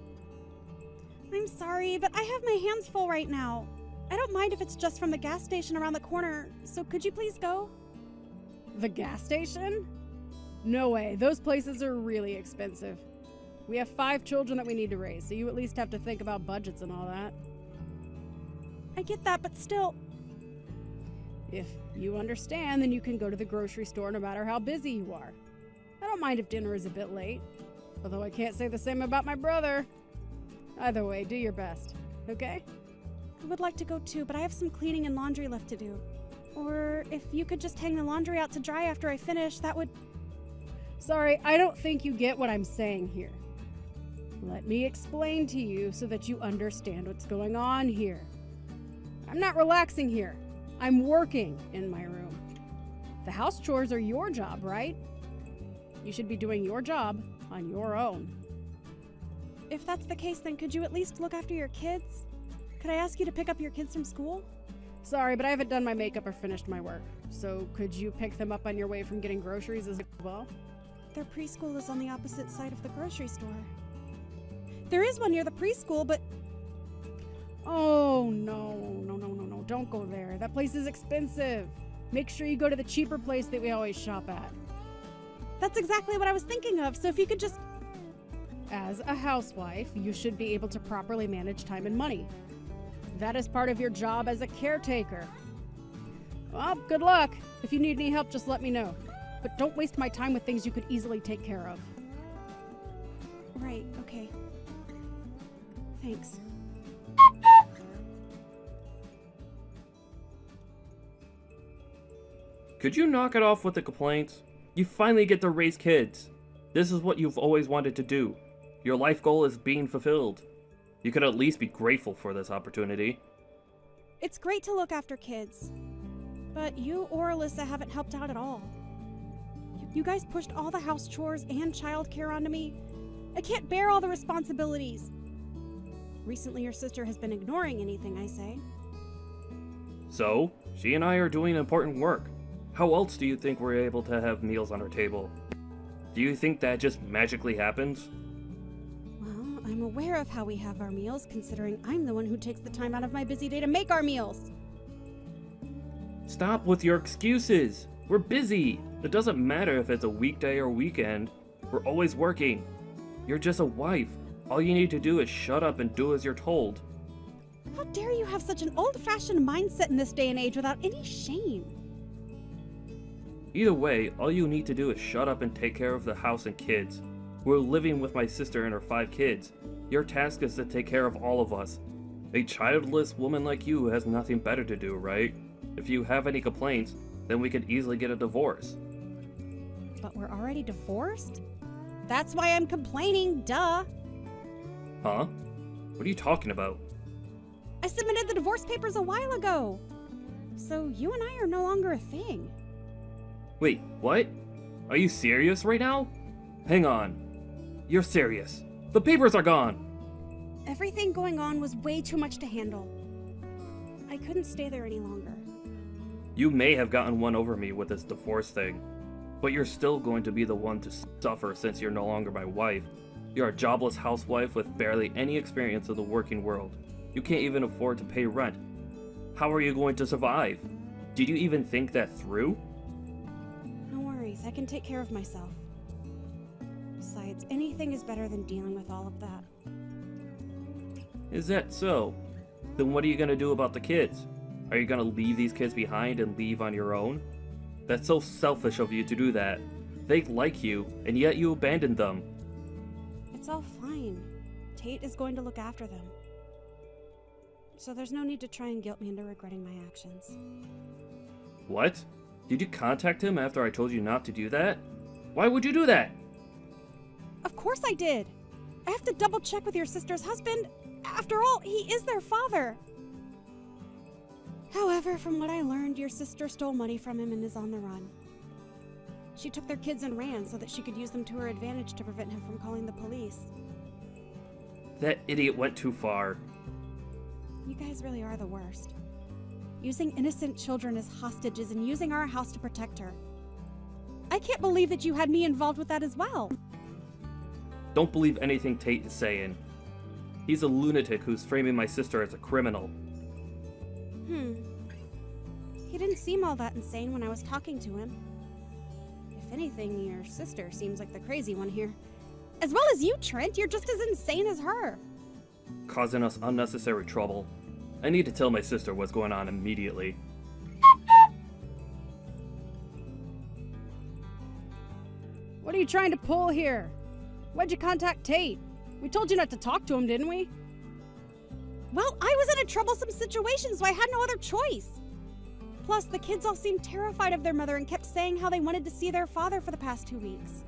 F: I'm sorry, but I have my hands full right now. I don't mind if it's just from the gas station around the corner, so could you please go?
G: The gas station? No way. Those places are really expensive. We have 5 children that we need to raise, so you at least have to think about budgets and all that.
F: I get that, but still...
G: If you understand, then you can go to the grocery store no matter how busy you are. I don't mind if dinner is a bit late, although I can't say the same about my brother. Either way, do your best, okay?
F: I would like to go too, but I have some cleaning and laundry left to do. Or if you could just hang the laundry out to dry after I finish, that would...
G: Sorry, I don't think you get what I'm saying here. Let me explain to you so that you understand what's going on here. I'm not relaxing here. I'm working in my room. The house chores are your job, right? You should be doing your job on your own.
F: If that's the case, then could you at least look after your kids? Could I ask you to pick up your kids from school?
G: Sorry, but I haven't done my makeup or finished my work. So could you pick them up on your way from getting groceries as well?
F: Their preschool is on the opposite side of the grocery store. There is one near the preschool, but...
G: Oh, no. Don't go there. That place is expensive. Make sure you go to the cheaper place that we always shop at.
F: That's exactly what I was thinking of, so if you could just...
G: As a housewife, you should be able to properly manage time and money. That is part of your job as a caretaker. Well, good luck. If you need any help, just let me know. But don't waste my time with things you could easily take care of.
F: Right, okay. Thanks.
E: Could you knock it off with the complaints? You finally get to raise kids. This is what you've always wanted to do. Your life goal is being fulfilled. You could at least be grateful for this opportunity.
F: It's great to look after kids, but you or Alyssa haven't helped out at all. You guys pushed all the house chores and childcare onto me. I can't bear all the responsibilities. Recently, your sister has been ignoring anything I say.
E: So, she and I are doing important work. How else do you think we're able to have meals on our table? Do you think that just magically happens?
F: Well, I'm aware of how we have our meals, considering I'm the one who takes the time out of my busy day to make our meals.
E: Stop with your excuses! We're busy! It doesn't matter if it's a weekday or weekend. We're always working. You're just a wife. All you need to do is shut up and do as you're told.
F: How dare you have such an old-fashioned mindset in this day and age without any shame?
E: Either way, all you need to do is shut up and take care of the house and kids. We're living with my sister and her 5 kids. Your task is to take care of all of us. A childless woman like you has nothing better to do, right? If you have any complaints, then we could easily get a divorce.
F: But we're already divorced? That's why I'm complaining, duh.
E: Huh? What are you talking about?
F: I submitted the divorce papers a while ago. So you and I are no longer a thing.
E: Wait, what? Are you serious right now? Hang on. You're serious. The papers are gone!
F: Everything going on was way too much to handle. I couldn't stay there any longer.
E: You may have gotten one over me with this divorce thing, but you're still going to be the one to suffer since you're no longer my wife. You're a jobless housewife with barely any experience of the working world. You can't even afford to pay rent. How are you going to survive? Did you even think that through?
F: No worries, I can take care of myself. Besides, anything is better than dealing with all of that.
E: Is that so? Then what are you gonna do about the kids? Are you gonna leave these kids behind and leave on your own? That's so selfish of you to do that. They like you, and yet you abandoned them.
F: It's all fine. Tate is going to look after them. So there's no need to try and guilt me into regretting my actions.
E: What? Did you contact him after I told you not to do that? Why would you do that?
F: Of course I did! I have to double check with your sister's husband. After all, he is their father. However, from what I learned, your sister stole money from him and is on the run. She took their kids and ran so that she could use them to her advantage to prevent him from calling the police.
E: That idiot went too far.
F: You guys really are the worst. Using innocent children as hostages and using our house to protect her. I can't believe that you had me involved with that as well.
E: Don't believe anything Tate is saying. He's a lunatic who's framing my sister as a criminal.
F: He didn't seem all that insane when I was talking to him. If anything, your sister seems like the crazy one here. As well as you, Trent, you're just as insane as her.
E: Causing us unnecessary trouble. I need to tell my sister what's going on immediately.
G: What are you trying to pull here? Why'd you contact Tate? We told you not to talk to him, didn't we?
F: Well, I was in a troublesome situation, so I had no other choice. Plus, the kids all seemed terrified of their mother and kept saying how they wanted to see their father for the past 2 weeks.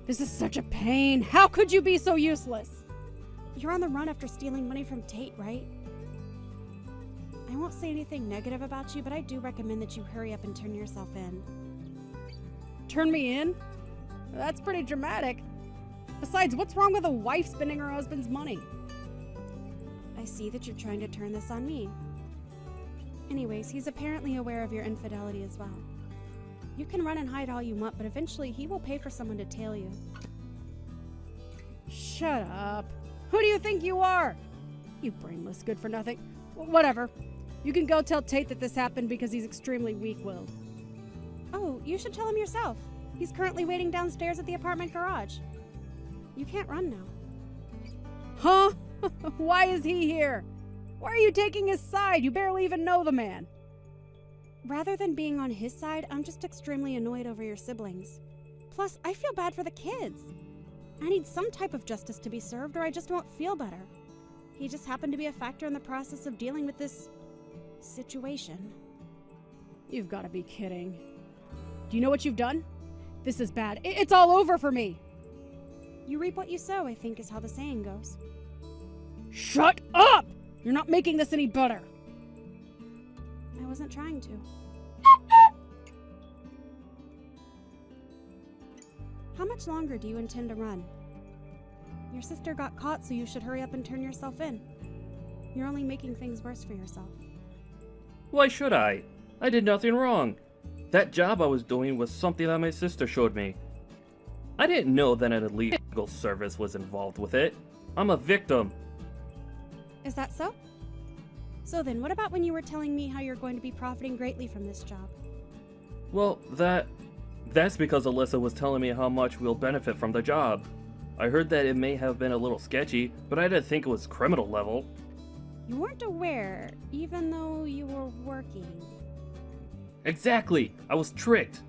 G: This is such a pain. How could you be so useless?
F: You're on the run after stealing money from Tate, right? I won't say anything negative about you, but I do recommend that you hurry up and turn yourself in.
G: Turn me in? That's pretty dramatic. Besides, what's wrong with a wife spending her husband's money?
F: I see that you're trying to turn this on me. Anyways, he's apparently aware of your infidelity as well. You can run and hide all you want, but eventually he will pay for someone to tail you.
G: Shut up. Who do you think you are? You brainless good-for-nothing. Whatever. You can go tell Tate that this happened because he's extremely weak-willed.
F: Oh, you should tell him yourself. He's currently waiting downstairs at the apartment garage. You can't run now.
G: Huh? Why is he here? Why are you taking his side? You barely even know the man.
F: Rather than being on his side, I'm just extremely annoyed over your siblings. Plus, I feel bad for the kids. I need some type of justice to be served or I just won't feel better. He just happened to be a factor in the process of dealing with this situation.
G: You've got to be kidding. Do you know what you've done? This is bad. It's all over for me.
F: You reap what you sow, I think is how the saying goes.
G: Shut up! You're not making this any better.
F: I wasn't trying to. How much longer do you intend to run? Your sister got caught, so you should hurry up and turn yourself in. You're only making things worse for yourself.
E: Why should I? I did nothing wrong. That job I was doing was something that my sister showed me. I didn't know that an illegal service was involved with it. I'm a victim.
F: Is that so? So then, what about when you were telling me how you're going to be profiting greatly from this job?
E: Well, that's because Alyssa was telling me how much we'll benefit from the job. I heard that it may have been a little sketchy, but I didn't think it was criminal level.
F: You weren't aware, even though you were working.
E: Exactly! I was tricked!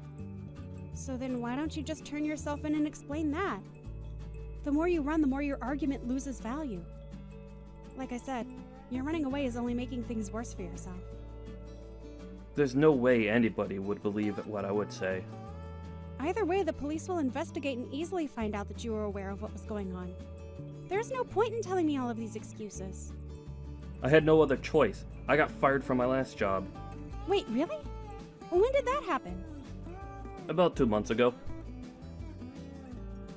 F: So then why don't you just turn yourself in and explain that? The more you run, the more your argument loses value. Like I said, your running away is only making things worse for yourself.
E: There's no way anybody would believe what I would say.
F: Either way, the police will investigate and easily find out that you were aware of what was going on. There's no point in telling me all of these excuses.
E: I had no other choice. I got fired from my last job.
F: Wait, really? When did that happen?
E: About 2 months ago.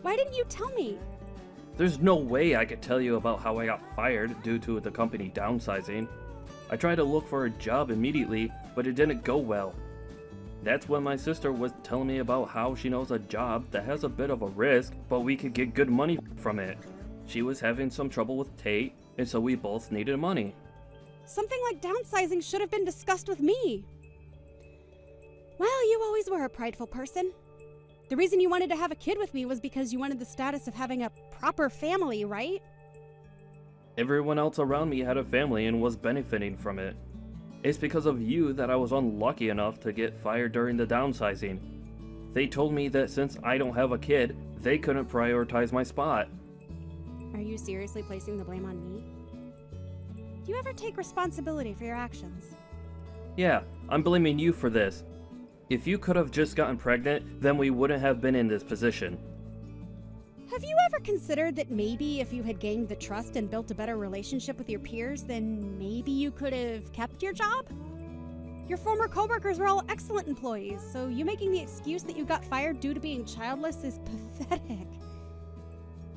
F: Why didn't you tell me?
E: There's no way I could tell you about how I got fired due to the company downsizing. I tried to look for a job immediately, but it didn't go well. That's when my sister was telling me about how she knows a job that has a bit of a risk, but we could get good money from it. She was having some trouble with Tate, and so we both needed money.
F: Something like downsizing should have been discussed with me. Well, you always were a prideful person. The reason you wanted to have a kid with me was because you wanted the status of having a proper family, right?
E: Everyone else around me had a family and was benefiting from it. It's because of you that I was unlucky enough to get fired during the downsizing. They told me that since I don't have a kid, they couldn't prioritize my spot.
F: Are you seriously placing the blame on me? Do you ever take responsibility for your actions?
E: Yeah, I'm blaming you for this. If you could have just gotten pregnant, then we wouldn't have been in this position.
F: Have you ever considered that maybe if you had gained the trust and built a better relationship with your peers, then maybe you could have kept your job? Your former coworkers were all excellent employees, so you making the excuse that you got fired due to being childless is pathetic.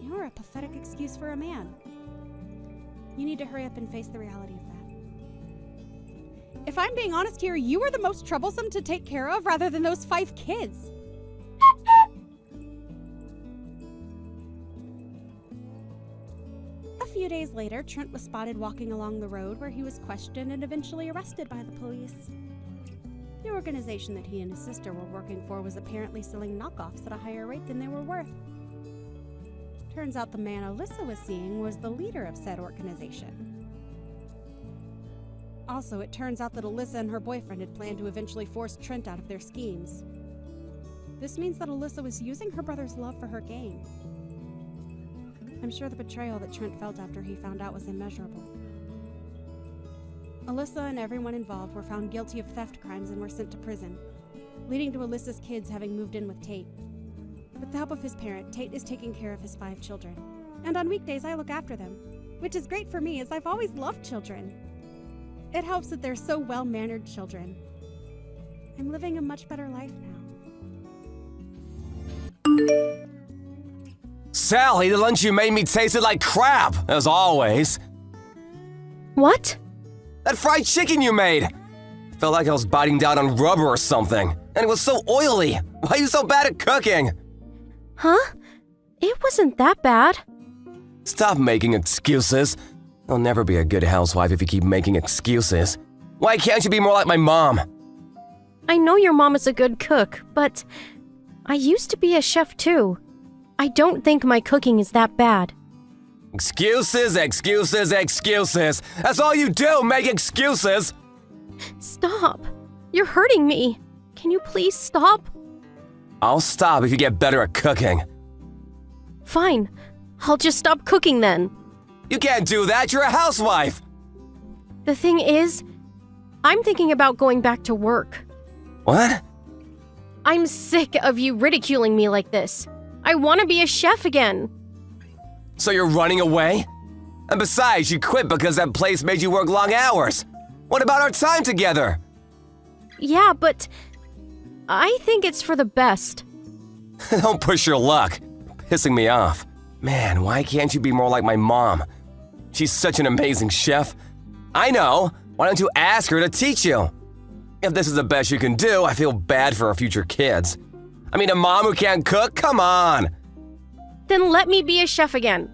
F: You're a pathetic excuse for a man. You need to hurry up and face the reality of that. If I'm being honest here, you were the most troublesome to take care of rather than those 5 kids. A few days later, Trent was spotted walking along the road where he was questioned and eventually arrested by the police. The organization that he and his sister were working for was apparently selling knockoffs at a higher rate than they were worth. Turns out the man Alyssa was seeing was the leader of said organization. Also, it turns out that Alyssa and her boyfriend had planned to eventually force Trent out of their schemes. This means that Alyssa was using her brother's love for her gain. I'm sure the betrayal that Trent felt after he found out was immeasurable. Alyssa and everyone involved were found guilty of theft crimes and were sent to prison, leading to Alyssa's kids having moved in with Tate. With the help of his parent, Tate is taking care of his 5 children. And on weekdays, I look after them, which is great for me as I've always loved children. It helps that they're so well-mannered children. I'm living a much better life now.
D: Sally, the lunch you made me tasted like crap, as always.
B: What?
D: That fried chicken you made! Felt like I was biting down on rubber or something. And it was so oily. Why are you so bad at cooking?
B: Huh? It wasn't that bad.
D: Stop making excuses. You'll never be a good housewife if you keep making excuses. Why can't you be more like my mom?
B: I know your mom is a good cook, but I used to be a chef too. I don't think my cooking is that bad.
D: Excuses, excuses, excuses. That's all you do, make excuses.
B: Stop. You're hurting me. Can you please stop?
D: I'll stop if you get better at cooking.
B: Fine. I'll just stop cooking then.
D: You can't do that, you're a housewife.
B: The thing is, I'm thinking about going back to work.
D: What?
B: I'm sick of you ridiculing me like this. I want to be a chef again.
D: So you're running away? And besides, you quit because that place made you work long hours. What about our time together?
B: Yeah, but I think it's for the best.
D: Don't push your luck. Pissing me off. Man, why can't you be more like my mom? She's such an amazing chef. I know. Why don't you ask her to teach you? If this is the best you can do, I feel bad for our future kids. I mean, a mom who can't cook? Come on.
B: Then let me be a chef again.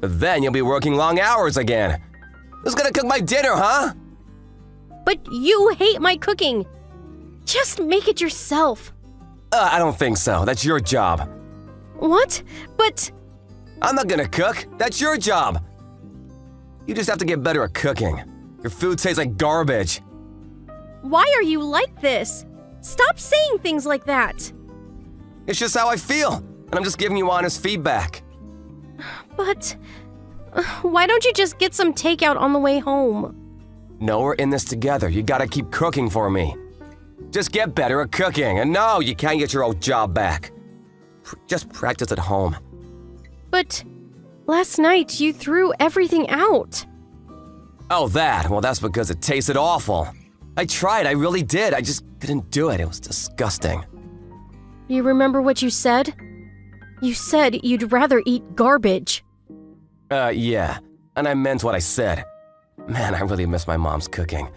D: But then you'll be working long hours again. Who's gonna cook my dinner, huh?
B: But you hate my cooking. Just make it yourself.
D: I don't think so. That's your job.
B: What? But
D: I'm not gonna cook. That's your job. You just have to get better at cooking. Your food tastes like garbage.
B: why are you like this? Stop saying things like that.
D: It's just how I feel, and I'm just giving you honest feedback.
B: But why don't you just get some takeout on the way home?
D: No, we're in this together. You gotta keep cooking for me. Just get better at cooking, and no, you can't get your old job back. Just practice at home.
B: But last night you threw everything out.
D: Oh, that? Well, that's because it tasted awful. I tried, I really did. I just couldn't do it. It was disgusting.
B: You remember what you said? You said you'd rather eat garbage.
D: Yeah. And I meant what I said. Man, I really miss my mom's cooking.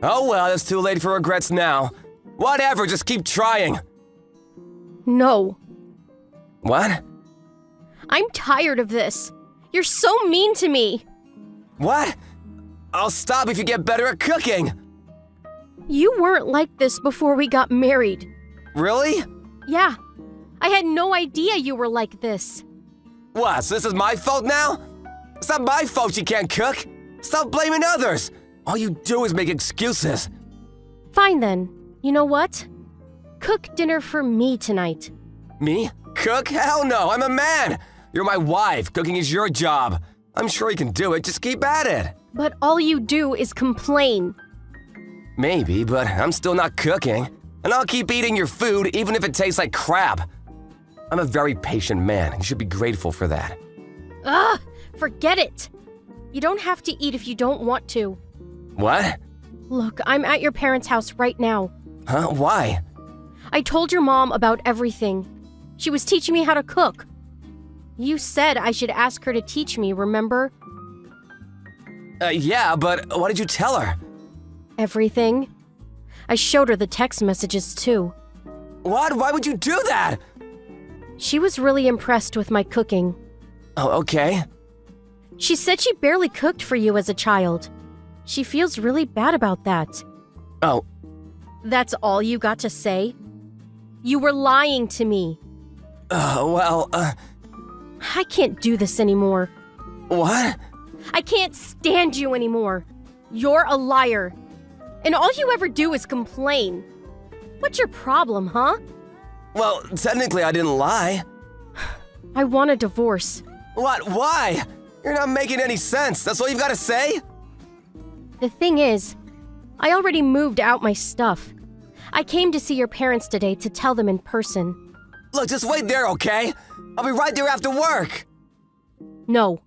D: Oh well, it's too late for regrets now. Whatever, just keep trying.
B: No.
D: What?
B: I'm tired of this. You're so mean to me.
D: What? I'll stop if you get better at cooking.
B: You weren't like this before we got married.
D: Really?
B: Yeah. I had no idea you were like this.
D: What, so this is my fault now? It's not my fault you can't cook. Stop blaming others. All you do is make excuses.
B: Fine then. You know what? Cook dinner for me tonight.
D: Me? Cook? Hell no, I'm a man. You're my wife. Cooking is your job. I'm sure you can do it. Just keep at it.
B: But all you do is complain.
D: Maybe, but I'm still not cooking. And I'll keep eating your food even if it tastes like crap. I'm a very patient man. You should be grateful for that.
B: Ugh! Forget it! You don't have to eat if you don't want to.
D: What?
B: Look, I'm at your parents' house right now.
D: Huh? Why?
B: I told your mom about everything. She was teaching me how to cook. You said I should ask her to teach me, remember?
D: Yeah, but what did you tell her?
B: Everything. I showed her the text messages too.
D: What? Why would you do that?
B: She was really impressed with my cooking.
D: Oh, okay.
B: She said she barely cooked for you as a child. She feels really bad about that.
D: Oh,
B: That's all you got to say? You were lying to me.
D: I
B: can't do this anymore.
D: what?
B: I can't stand you anymore. You're a liar. And all you ever do is complain. What's your problem, huh?
D: Well, technically I didn't lie.
B: I want a divorce.
D: What? Why? You're not making any sense. That's all you've got to say?
B: The thing is, I already moved out my stuff. I came to see your parents today to tell them in person.
D: Look, just wait there, okay? I'll be right there after work.
B: No,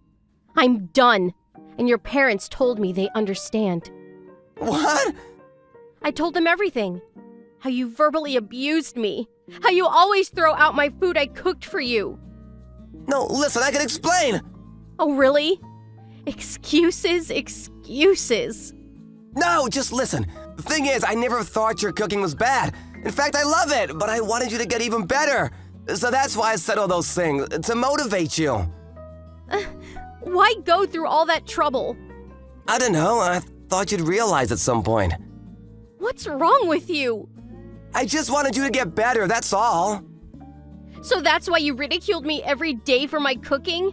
B: I'm done. And your parents told me they understand.
D: What?
B: I told them everything. How you verbally abused me. How you always throw out my food I cooked for you.
D: No, listen, I can explain.
B: Oh, really? Excuses, excuses.
D: No, just listen. The thing is, I never thought your cooking was bad. In fact, I love it, but I wanted you to get even better. So that's why I said all those things, to motivate you.
B: Why go through all that trouble?
D: I don't know, I thought you'd realize at some point.
B: What's wrong with you?
D: I just wanted you to get better, that's all.
B: So that's why you ridiculed me every day for my cooking?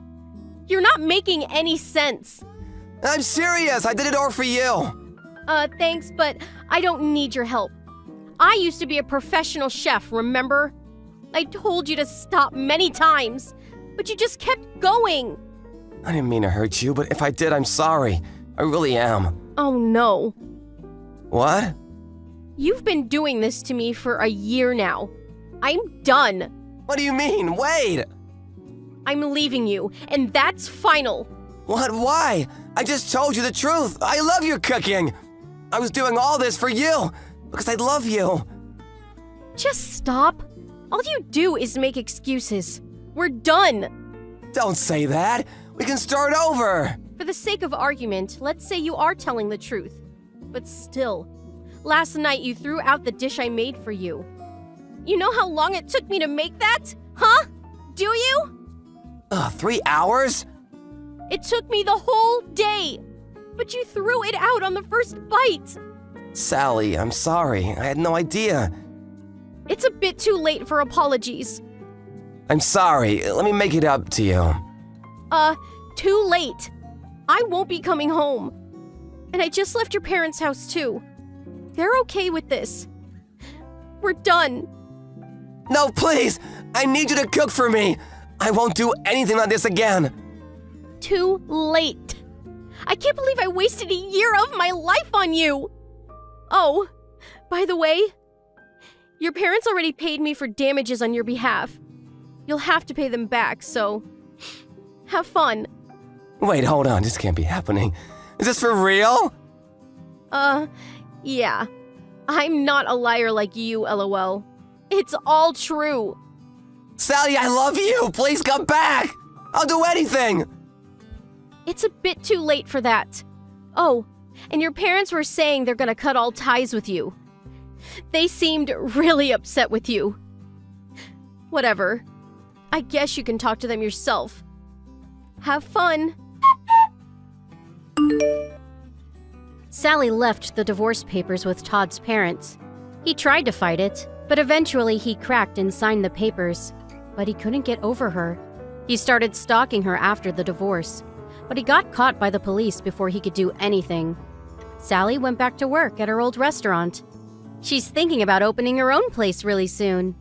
B: You're not making any sense.
D: I'm serious, I did it all for you.
B: Thanks, but I don't need your help. I used to be a professional chef, remember? I told you to stop many times, but you just kept going.
D: I didn't mean to hurt you, but if I did, I'm sorry. I really am.
B: Oh no.
D: What?
B: You've been doing this to me for a year now. I'm done.
D: What do you mean? Wait!
B: I'm leaving you, and that's final.
D: What? Why? I just told you the truth. I love your cooking. I was doing all this for you, because I love you.
B: Just stop. All you do is make excuses. We're done.
D: Don't say that. We can start over.
B: For the sake of argument, let's say you are telling the truth. But still, last night you threw out the dish I made for you. You know how long it took me to make that? Huh? Do you?
D: 3 hours?
B: It took me the whole day. But you threw it out on the first bite.
D: Sally, I'm sorry. I had no idea.
B: It's a bit too late for apologies.
D: I'm sorry. Let me make it up to you.
B: Too late. I won't be coming home. And I just left your parents' house too. They're okay with this. We're done.
D: No, please! I need you to cook for me! I won't do anything like this again!
B: Too late.
H: I can't believe I wasted a year of my life on you! Oh, by the way, your parents already paid me for damages on your behalf. You'll have to pay them back, so have fun.
I: Wait, hold on, this can't be happening. Is this for real?
H: Yeah. I'm not a liar like you, LOL. It's all true.
I: Sally, I love you! Please come back! I'll do anything!
H: It's a bit too late for that. Oh, and your parents were saying they're gonna cut all ties with you. They seemed really upset with you. Whatever. I guess you can talk to them yourself. Have fun.
J: Sally left the divorce papers with Todd's parents. He tried to fight it, but eventually he cracked and signed the papers. But he couldn't get over her. He started stalking her after the divorce, but he got caught by the police before he could do anything. Sally went back to work at her old restaurant. She's thinking about opening her own place really soon.